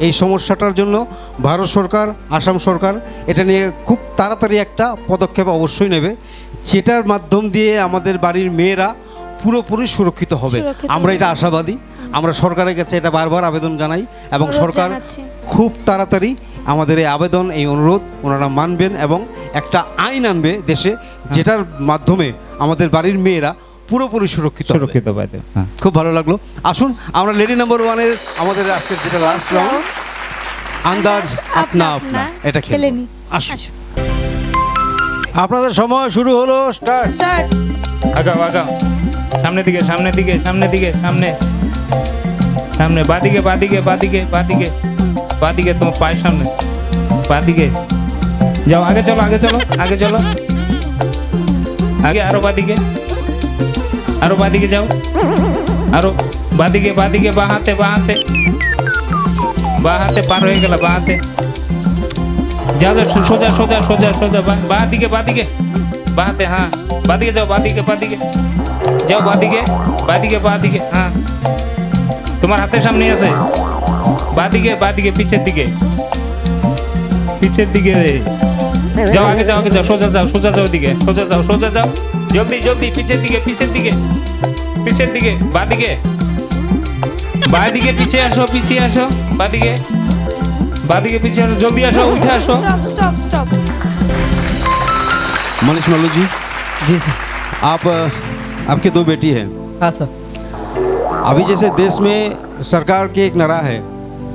এই সমস্যাটার জন্য ভারত সরকার, আসাম সরকার এটা নিয়ে খুব তাড়াতাড়ি একটা পদক্ষেপ অবশ্যই নেবে, যেটার মাধ্যম দিয়ে আমাদের বাড়ির মেয়েরা পুরোপুরি সুরক্ষিত হবে। সুরক্ষিত আমরা হবে। এটা আশাবাদী, আমরা সরকারের কাছে এটা বারবার আবেদন জানাই এবং অনুরোধ সরকার জানাচ্ছি। খুব তাড়াতাড়ি আমাদের এই আবেদন, এই অনুরোধ ওনারা মানবেন এবং একটা আইন আনবে দেশে, যেটার মাধ্যমে আমাদের বাড়ির মেয়েরা পুরোপুরি সুরক্ষিত হবে। সুরক্ষিত পাইতে, হ্যাঁ। খুব ভালো লাগলো। আসুন আমরা লেডি নাম্বার ওয়ানের আমাদের আজকের যেটা লাস্ট রাউন্ড, আন্দাজ আপনা আপনা, এটা খেলে খেলে নি। আসুন। আপনাদের সময় শুরু হলো, স্টার্ট। স্টার্ট। আগাও আগাও, সামনের দিকে সামনের দিকে সামনের দিকে, সামনে সামনে, বাদিকে বাদিকে বাদিকে বাদিকে বাদিকে, তোমার পায়ের সামনে, বাদিকে যাও, আগে চলো আগে চলো আগে চলো, আগে আরো বাদিকে, আরো বাদিকে যাও, আরো বাদিকে বাদিকে, বাঁ হাতে বাঁ হাতে বাঁ হাতে, পার হয়ে গেল বাঁ হাতে, যাও যাও, সোজা সোজা সোজা সোজা, বাদিকে বাদিকে বাঁ হাতে, হ্যাঁ বাদিকে যাও, বাদিকে বাদিকে যাও, বাদিকে বাদিকে বাদিকে, হ্যাঁ তোমার হাতের সামনে আছে, বাদিকে বাদিকে, পিছের দিকে পিছের দিকে যাও, আগে যাও আগে যাও, সোজা যাও সোজা যাও, দিকে সোজা যাও সোজা যাও, জলদি জলদি, পিছের দিকে পিছের দিকে পিছের দিকে, বাদিকে বাদিকে, পিছিয়ে আসো পিছিয়ে আসো, বাদিকে বাদিকে পিছিয়ে আসো, জলদি আসো, উঠে আসো। Stop stop stop. Manish Mallu ji, जी सर। आपके दो बेटी हैं। हाँ सर। अभी जैसे देश में सरकार के एक नारा है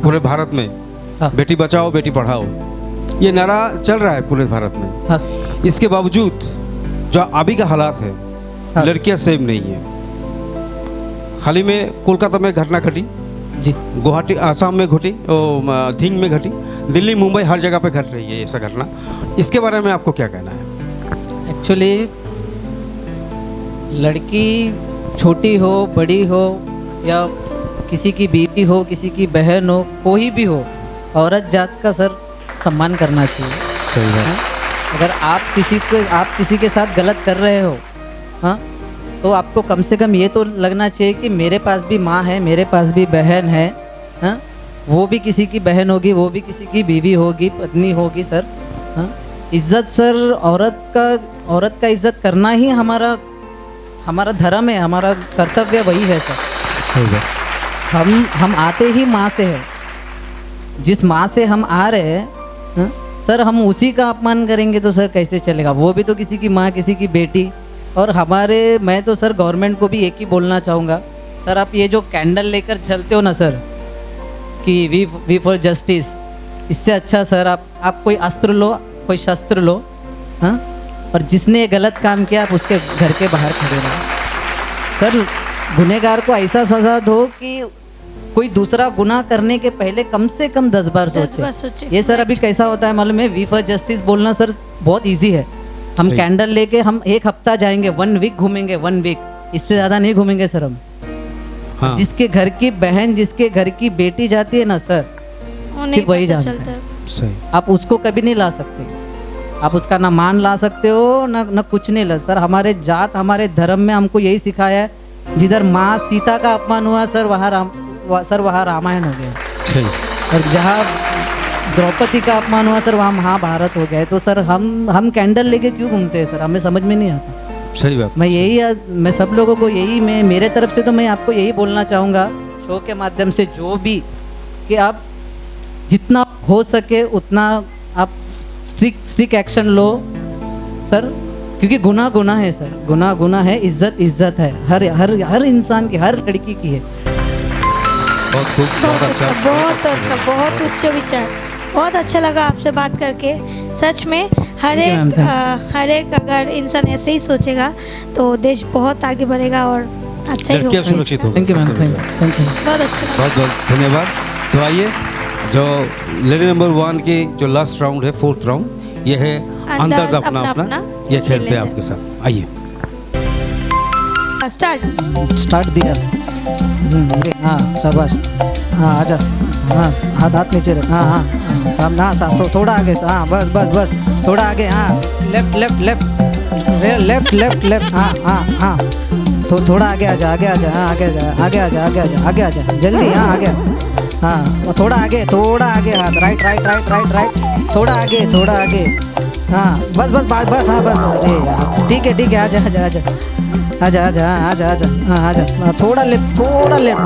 पूरे भारत में, हाँ। बेटी बचाओ बेटी पढ़ाओ, ये नारा चल रहा है पूरे भारत में। हाँ सर। इसके बावजूद जो अभी का हालात है, हाँ। लड़कियां सेफ नहीं है। हाल ही में कोलकाता में घटना घटी, जी। गुवाहाटी आसाम में घटी, धिंग में घटी, दिल्ली मुंबई हर जगह पे घट रही है ऐसा घटना। इसके बारे में आपको क्या कहना है? एक्चुअली लड़की छोटी हो बड़ी हो या किसी की बीवी हो, किसी की बहन हो, कोई भी हो, औरत जात का सर सम्मान करना चाहिए। सही है। अगर आप किसी के साथ गलत कर रहे हो, हाँ, तो आपको कम से कम ये तो लगना चाहिए कि मेरे पास भी माँ है, मेरे पास भी बहन है, हाँ, वो भी किसी की बहन होगी, वो भी किसी की बीवी होगी, पत्नी होगी सर, हाँ। इज्जत सर, औरत का इज्जत करना ही हमारा धर्म है, हमारा कर्तव्य वही है सर। सही है। हम आते ही माँ से है, जिस माँ से हम आ रहे हैं, हाँ, सर हम उसी का अपमान करेंगे तो सर कैसे चलेगा? वो भी तो किसी की माँ, किसी की बेटी। और मैं तो सर गवर्नमेंट को भी एक ही बोलना चाहूँगा, सर आप ये जो कैंडल लेकर चलते हो ना सर, कि वी फॉर जस्टिस, इससे अच्छा सर आप कोई अस्त्र लो, कोई शस्त्र लो, हाँ, और जिसने ये गलत काम किया आप उसके घर के बाहर खड़े रहो। सर गुनहगार को ऐसा सज़ा दो कि कोई दूसरा गुनाह करने के पहले कम से कम 10 बार सोचे। ये सर अभी कैसा होता है मालूम है? वी फॉर जस्टिस बोलना सर बहुत इजी है। हम सही। कैंडल लेके हम एक हफ्ता जाएंगे, 1 वीक घूमेंगे, 1 वीक, इससे ज़्यादा नहीं घूमेंगे सर हम। हाँ। जिसके घर की बहन, जिसके घर की बेटी जाती है ना सर, सिर्फ वही जानता है। सही। आप उसको कभी नहीं ला सकते, आप उसका ना मान ला सकते हो ना कुछ नहीं ला। सर हमारे जात, हमारे धर्म में हमको यही सिखाया है, जिधर माँ सीता का अपमान हुआ सर वहाँ रामायण हो गया, सही। और जहाँ द्रौपदी का अपमान हुआ सर वहाँ महाभारत हो गया। तो सर हम कैंडल लेके क्यों घूमते हैं सर? हमें समझ में नहीं आता। सही बात। मैं सब लोगों को मेरे तरफ से तो मैं आपको यही बोलना चाहूँगा शो के माध्यम से, जो भी, कि आप जितना हो सके उतना आप स्ट्रिक्ट एक्शन लो सर, क्योंकि गुनाह है सर, गुनाह है, इज्जत है हर इंसान की, हर लड़की की है। बहुत खूब, बहुत अच्छा। बहुत उच्च विचार। बहुत अच्छा लगा आपसे बात करके, सच में। हर एक अगर इंसान ऐसे ही सोचेगा तो देश बहुत आगे बढ़ेगा और अच्छा ही लड़कियां होगा। सुरक्षित होगी। Thank you ma'am, thank you. बहुत अच्छा लगा। बहुत बहुत धन्यवाद। तो आइए, जो लेडी नंबर 1 की जो लास्ट राउंड है, 4th राउंड, ये है अंदाज अपना अपना। ये खेलते हैं आपके साथ, आइए। स्टार्ट दिया। हाँ शाबाश, हाँ आजा, हाँ हाथ नीचे रख, हाँ सामने, हाँ तो थोड़ा आगे, हाँ बस थोड़ा आगे, हाँ लेफ्ट, हाँ तो थोड़ा आगे आजा, हाँ आगे आजा, जल्दी, हाँ आगे हाँ थोड़ा आगे हाथ right right right right right थोड़ा आगे हाँ बस बस बस बस हाँ बस अरे यार ठीक है आजा आजा आजा आजा आजा आजा आजा हाँ आजा हाँ, थोड़ा लेफ्ट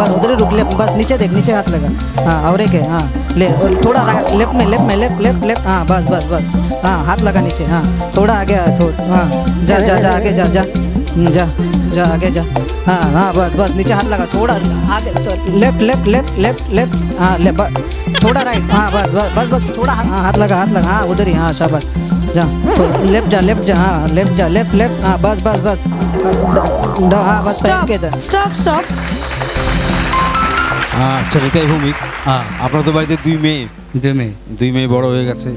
बस उधर ही रुक लेफ्ट बस नीचे देख नीचे हाथ लगा हाँ और एक है हाँ ले और थोड़ा लेफ्ट में लेफ्ट हाँ बस बस बस हाँ हाथ लगा नीचे हाँ थोड़ा आगे हाँ जा जा जा आगे जा जा जा जा आगे जा हाँ बस नीचे हाथ लगा थोड़ा आगे लेफ्ट हाँ थोड़ा राइट हाँ बस थोड़ा हाँ हाथ लगा हाँ उधर ही हाँ शाबाश जा लेफ्ट जा हाँ लेफ्ट हाँ बस हाँ बस पैर के इधर স্টপ আচ্ছা নিতাই ভৌমিক, হ্যাঁ আপনার তো বাড়িতে দুই মেয়ে বড় হয়ে গেছে,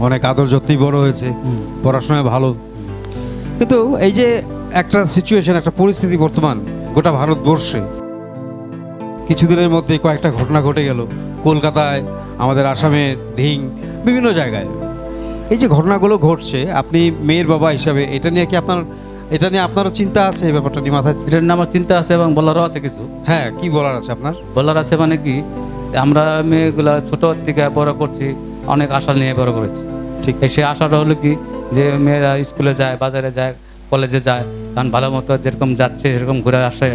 অনেক আদর যত্নেই বড় হয়েছে, পড়াশোনায় ভালো, কিন্তু এই যে একটা সিচুয়েশন, একটা পরিস্থিতি বর্তমান গোটা ভারতবর্ষে কিছুদিনের মধ্যে কয়েকটা ঘটনা ঘটে গেল, কলকাতায়, আমাদের আসামের ধিং, বিভিন্ন জায়গায় এই যে ঘটনাগুলো ঘটছে, আপনি মেয়ের বাবা হিসাবে এটা নিয়ে আপনারও চিন্তা আছে? এই ব্যাপারটা নিয়ে মাথায় এটার নিয়ে আমার চিন্তা আছে এবং বলারও আছে কিছু। হ্যাঁ, কি বলার আছে আপনার? বলার আছে মানে কি, আমরা মেয়েগুলা ছোট থেকে বড় করছি, অনেক আশা নিয়ে বড় করেছি। ঠিক। সেই আশাটা হলো কি যে মেয়েরা স্কুলে যায়, বাজারে যায়, কলেজে যায়, কারণ ভালো মতো যেরকম যাচ্ছে সেরকম ঘুরে আসে,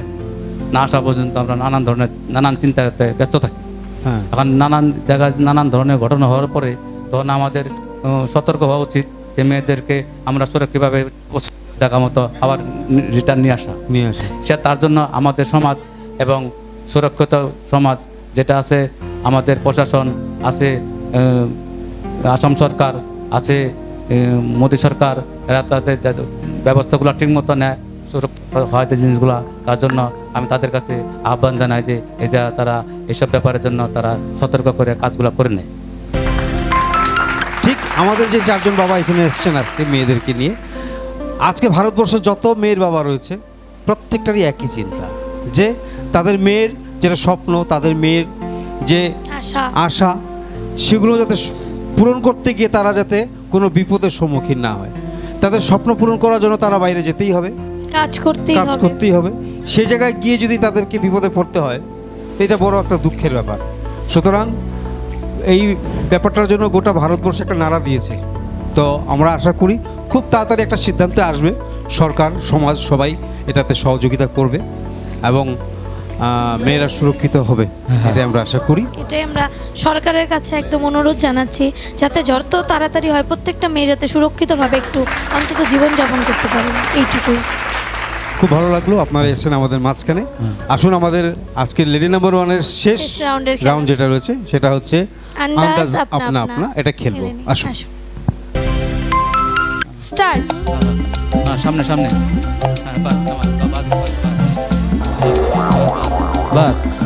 না আসা পর্যন্ত আমরা নানান চিন্তাতে ব্যস্ত থাকি। হ্যাঁ, এখন নানান জায়গায় নানান ধরনের ঘটনা হওয়ার পরে তখন আমাদের সতর্ক হওয়া উচিত যে মেয়েদেরকে আমরা সুরক্ষিতভাবে দেখা মতো আবার রিটার্ন নিয়ে আসা। সে তার জন্য আমাদের সমাজ এবং সুরক্ষিত সমাজ যেটা আছে, আমাদের প্রশাসন আছে, আসাম সরকার আছে, মোদী সরকার, এরা তাদের ব্যবস্থাগুলো ঠিক মতো নেয়, সুরক্ষিত হয় যে জিনিসগুলো, তার জন্য আমি তাদের কাছে আহ্বান জানাই যে এই যে তারা এইসব ব্যাপারের জন্য তারা সতর্ক করে কাজগুলো করে নেয়। ঠিক। আমাদের যে চারজন বাবা এখানে এসছেন আজকে মেয়েদেরকে নিয়ে, আজকে ভারতবর্ষে যত মেয়ের বাবা রয়েছে প্রত্যেকটারই একই চিন্তা, যে তাদের মেয়ের যেটা স্বপ্ন, তাদের মেয়ের যে আশা, সেগুলো যাতে পূরণ করতে গিয়ে তারা যাতে কোনো বিপদের সম্মুখীন না হয়। তাদের স্বপ্ন পূরণ করার জন্য তারা বাইরে যেতেই হবে, কাজ করতেই হবে। সেই জায়গায় গিয়ে যদি তাদেরকে বিপদে পড়তে হয়, এটা বড় একটা দুঃখের ব্যাপার। সুতরাং এই ব্যাপারটার জন্য গোটা ভারতবর্ষে একটা নাড়া দিয়েছে। তো আমরা আশা করি খুব তাড়াতাড়ি একটা সিদ্ধান্তে আসবে, সরকার, সমাজ সবাই এটাতে সহযোগিতা করবে এবং মেয়েরা সুরক্ষিত হবে, এটাই আমরা আশা করি। এটাই আমরা সরকারের কাছে একদম অনুরোধ জানাচ্ছি, যাতে যত তাড়াতাড়ি হয় প্রত্যেকটা মেয়ে যাতে সুরক্ষিতভাবে একটু অন্তত জীবনযাপন করতে পারে, এইটুকুই। খুব ভালো লাগলো আপনারা এসেছেন আমাদের মাঝখানে। আসুন আমাদের আজকের লেডি নাম্বার 1-এর শেষ রাউন্ড যেটা রয়েছে সেটা হচ্ছে আন্দাজ আপনা আপনা, এটা খেলবো। আসুন স্টার্ট। সামনে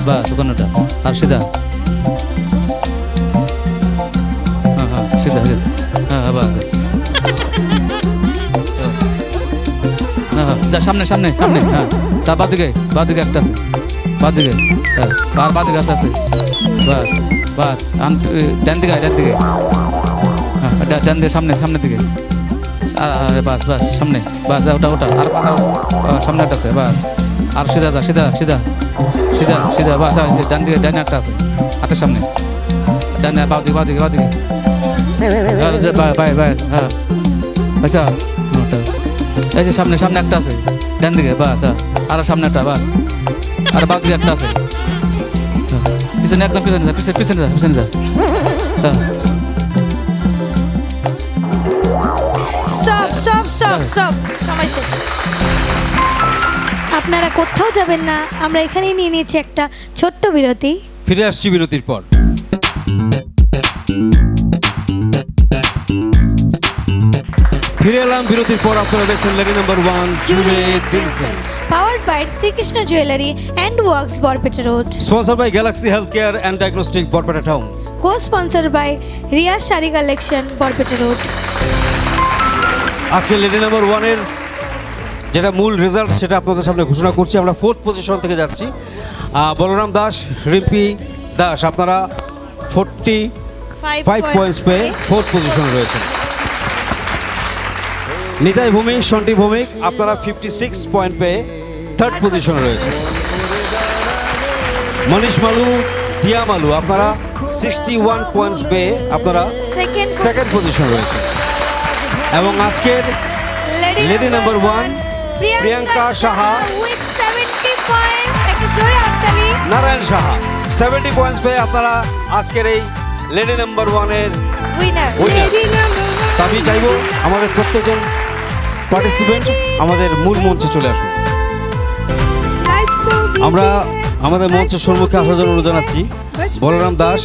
বাস ওখানটা আর সিধা, হ্যাঁ সিধা, হ্যাঁ বাস, যা সামনে হ্যাঁ, তার বাদিকে একটা আছে, বাদিকে হ্যাঁ, আর বাদিকে আছে বাস ডান দিকে হ্যাঁ ডান দিকে সামনের দিকে, বাস সামনে, বাস ওটা আর সামনে একটা আছে, বাস আর সিধা বাস, ডান দিকে ডান একটা আছে, হাতের সামনে, ডান বাদিকে বাই হ্যাঁ, আচ্ছা এই যে সামনে একটা আছে ডান দিকে, বাস আর সামনে একটা, বাস আর বাদিকে একটা আছে, পিছনে একদম পিছনে যা স্টপ, সময় শেষ। আপনারা কোথাও যাবেন না, আমরা এখানেই নিয়ে নিয়েছি একটা ছোট্ট বিরতি। ফিরে আসছি বিরতির পর। ফিরে এলাম বিরতির পর। আপনারা দেখছেন লেডি নাম্বার 1 জুড়ে দিলসে, powered by Srikrishna jewellery and works, Barpeta road. Sponsor by Galaxy health care and diagnostic, Barpeta town. Co sponsor by Riyaz sari collection, Barpeta road. আজকে লেডি নাম্বার 1-এর যেটা মূল রেজাল্ট সেটা আপনাদের সামনে ঘোষণা করছি। আমরা 4th পজিশন থেকে যাচ্ছি। বলরাম দাস, রিম্পি দাস, আপনারা 45 পয়েন্টস পেয়ে 4th পজিশনে রয়েছেন। নিতাই ভৌমিক, সন্টি ভৌমিক, আপনারা 56 পয়েন্ট পেয়ে 3rd পজিশনে রয়েছেন। মনীষ মালু দিয়ামালু, আপনারা 61 পয়েন্টস পেয়ে আপনারা সেকেন্ড পজিশন রয়েছে। এবং আজকের lady number 1 Priyanka Saha with 70 points, একটু জোরে হাততালি। নারায়ণ সাহা 70 পয়েন্টস পেয়ে আপনারা আজকের এই লেডি নাম্বার 1 এর উইনার। তা আমি চাইবো আমাদের প্রত্যেকজন পার্টিসিপেন্ট আমাদের মূল মঞ্চে চলে আসুন। আমরা আমাদের মঞ্চের সম্মুখে আসার জন্য অনুরোধ জানাচ্ছি বলরাম দাস,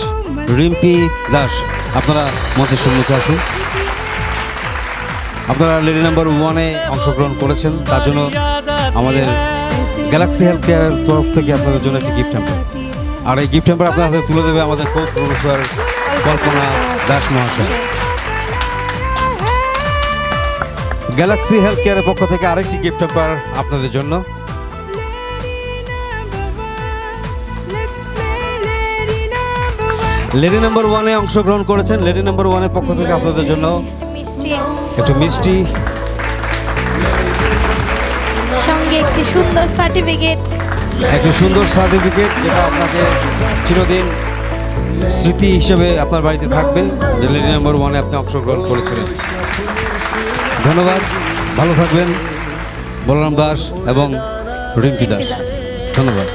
রিম্পি দাস, আপনারা মঞ্চের সম্মুখে আসুন। আপনারা লেডি নাম্বার 1-এ অংশগ্রহণ করেছেন, তার জন্য আমাদের গ্যালাক্সি হেলথ কেয়ারের তরফ থেকে আপনাদের জন্য একটি গিফট হ্যাম্পার। আর এই গিফট হ্যাম্পার আপনার হাতে তুলে দেবে আমাদের কো প্রফেসর কল্পনা দাস মহাশয়। গ্যালাক্সি হেলথ কেয়ারের পক্ষ থেকে আরেকটি গিফট হ্যাম্পার আপনাদের জন্য। লেডি নাম্বার 1-এ অংশগ্রহণ করেছেন, লেডি নাম্বার 1-এর পক্ষ থেকে আপনাদের জন্য মিষ্টি, একটু মিষ্টি, সঙ্গে একটি সুন্দর সার্টিফিকেট। একটি সুন্দর সার্টিফিকেট, যেটা আপনাকে চিরদিন স্মৃতি হিসেবে আপনার বাড়িতে থাকবে যে লেডি নাম্বার 1-এ আপনি অংশগ্রহণ করেছিলেন। ধন্যবাদ, ভালো থাকবেন বলরাম দাস এবং রিম্পি দাস, ধন্যবাদ।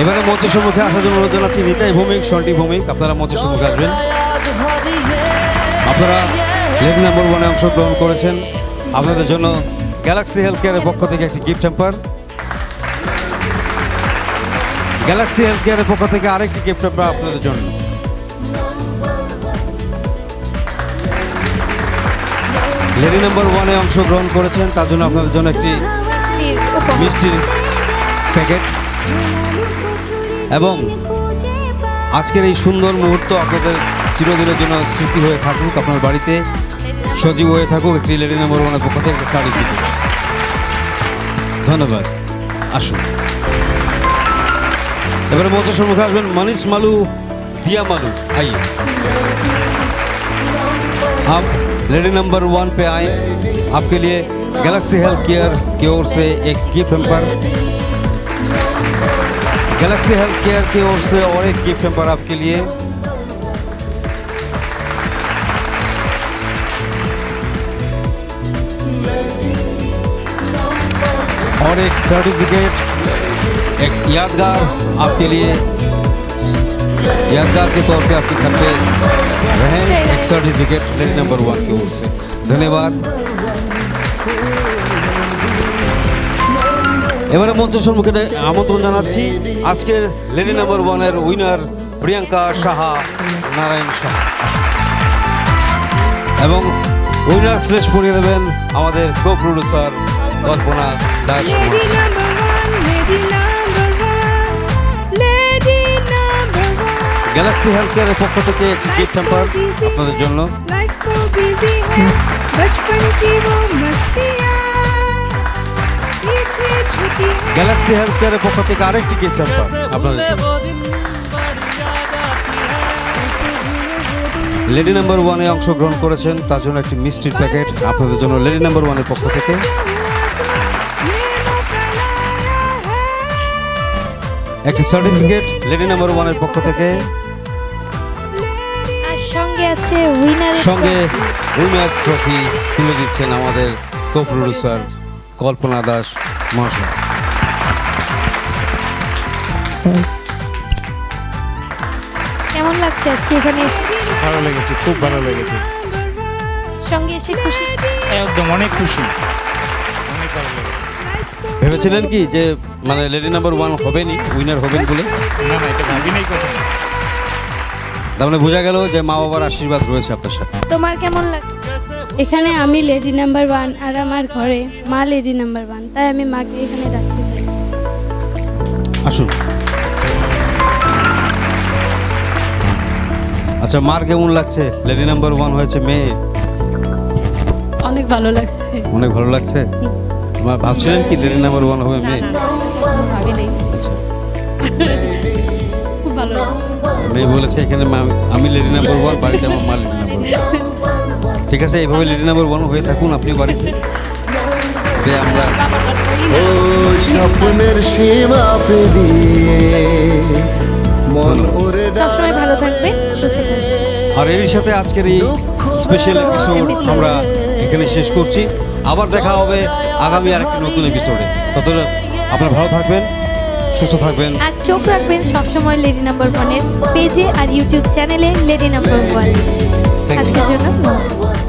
এবারে মঞ্চের সম্মুখে আসার জন্য অনুরোধ জানাচ্ছি নিতাই ভৌমিক, সন্টি ভৌমিক, আপনারা মঞ্চের সম্মুখে আসবেন। আপনারা লেডি নাম্বার 1-এ অংশগ্রহণ করেছেন, আপনাদের জন্য গ্যালাক্সি হেলথ কেয়ারের পক্ষ থেকে একটি গিফট হ্যাম্পার। গ্যালাক্সি হেলথ কেয়ারের পক্ষ থেকে আরেকটি গিফট হ্যাম্পার আপনাদের জন্য। লেডি নাম্বার 1-এ অংশগ্রহণ করেছেন, তার জন্য আপনাদের জন্য একটি মিষ্টির প্যাকেট। এবং আজকের এই সুন্দর মুহূর্ত আপনাদের চিরদিনের জন্য স্মৃতি হয়ে থাকুক, আপনার বাড়িতে সজীব হয়ে থাকুক একটি লেডি নাম্বার 1-এর পক্ষ থেকে সার্টিফিকেট। ধন্যবাদ, আসুন। এবারে মঞ্চের সম্মুখে আসবেন मनीष मालू, दिया मालू, आइए आप लेडी नंबर 1 पे आए। आपके लिए गैलेक्सी हेल्थ केयर की ओर से एक gift hamper, Galaxy health care की ओर से और एक गिफ्ट हैम्पर आपके लिए। और एक सर्टिफिकेट, एक यादगार आपके लिए, यादगार के तौर पे आपके घर पे रहें, एक सर्टिफिकेट लेडी नंबर 1 की ओर से। धन्यवाद। এবারে মঞ্চের সম্মুখে আমন্ত্রণ জানাচ্ছি আজকের লেডি নাম্বার 1-এর উইনার প্রিয়াঙ্কা সাহা, নারায়ণ সাহা, এবং উইনার স্লেশ পড়িয়ে দেবেন আমাদের co producer Kalpana Das. Galaxy health কেয়ারের পক্ষ থেকে একটি গিফট হ্যাম্পার আপনাদের জন্য। গ্যালাক্সি হেলথ কেয়ারের পক্ষ থেকে আরেকটি গিফট হ্যাম্পার আপনাদের জন্য। লেডি নাম্বার 1-এ অংশগ্রহণ করেছেন, তার জন্য একটি মিষ্টির প্যাকেট আপনাদের জন্য লেডি নাম্বার 1-এর পক্ষ থেকে। একটি সার্টিফিকেট লেডি নাম্বার 1-এর পক্ষ থেকে। আর সঙ্গে আছে উইনারের সঙ্গে উইনার ট্রফি তুলে দিচ্ছেন আমাদের কো প্রডিউসার কল্পনা দাস মহাশয়। কেমন লাগছে আজকে এখানে এসে? ভালো লেগেছে, খুব ভালো লেগেছে, সঙ্গে এসে খুশি? একদম অনেক খুশি, অনেক ভালো লেগেছে। ভেবেছিলেন কি যে মানে লেডি নাম্বার 1 হবেনি, উইনার হবেন বলে? না না, এটা ভাবি নাই কথা। তার মানে বোঝা গেল যে মা বাবার আশীর্বাদ রয়েছে আপনার সাথে। তোমার কেমন লাগছে? এখানে আমি লেডি নাম্বার 1 আর আমার ঘরে মা লেডি নাম্বার 1, তাই আমি মাকে এখানে রাখতে চাই। আসুন। আচ্ছা, মার কেমন লাগছে? লেডি নাম্বার 1 হয়েছে মেয়ে, অনেক ভালো লাগছে। অনেক ভালো লাগছে। তোমার ভাবছিলেন কি লেডি নাম্বার 1 হবে মেয়ে? ভাবি নেই, আচ্ছা, খুব ভালো লাগছে। মেয়ে বলেছে এখানে আমি লেডি নাম্বার 1, বাড়িতে আমার মা লেডি নাম্বার 1। ঠিক আছে, এইভাবে লেডি নাম্বার 1 হয়ে থাকুন আপনি বাড়িতে। আমরা ও স্বপ্নের সীমা পেরিয়ে সবসময় ভালো থাকবেন, সুস্থ থাকবেন। আর এর সাথে আজকের এই স্পেশাল এপিসোড আমরা এখানে শেষ করছি। আবার দেখা হবে আগামী আরেকটি নতুন এপিসোডে। ততক্ষণ আপনারা ভালো থাকবেন, সুস্থ থাকবেন। আর চোখ রাখবেন সবসময় লেডি নাম্বার 1-এর পেজে আর ইউটিউব চ্যানেলে লেডি নাম্বার 1। আজকের জন্য নমস্কার।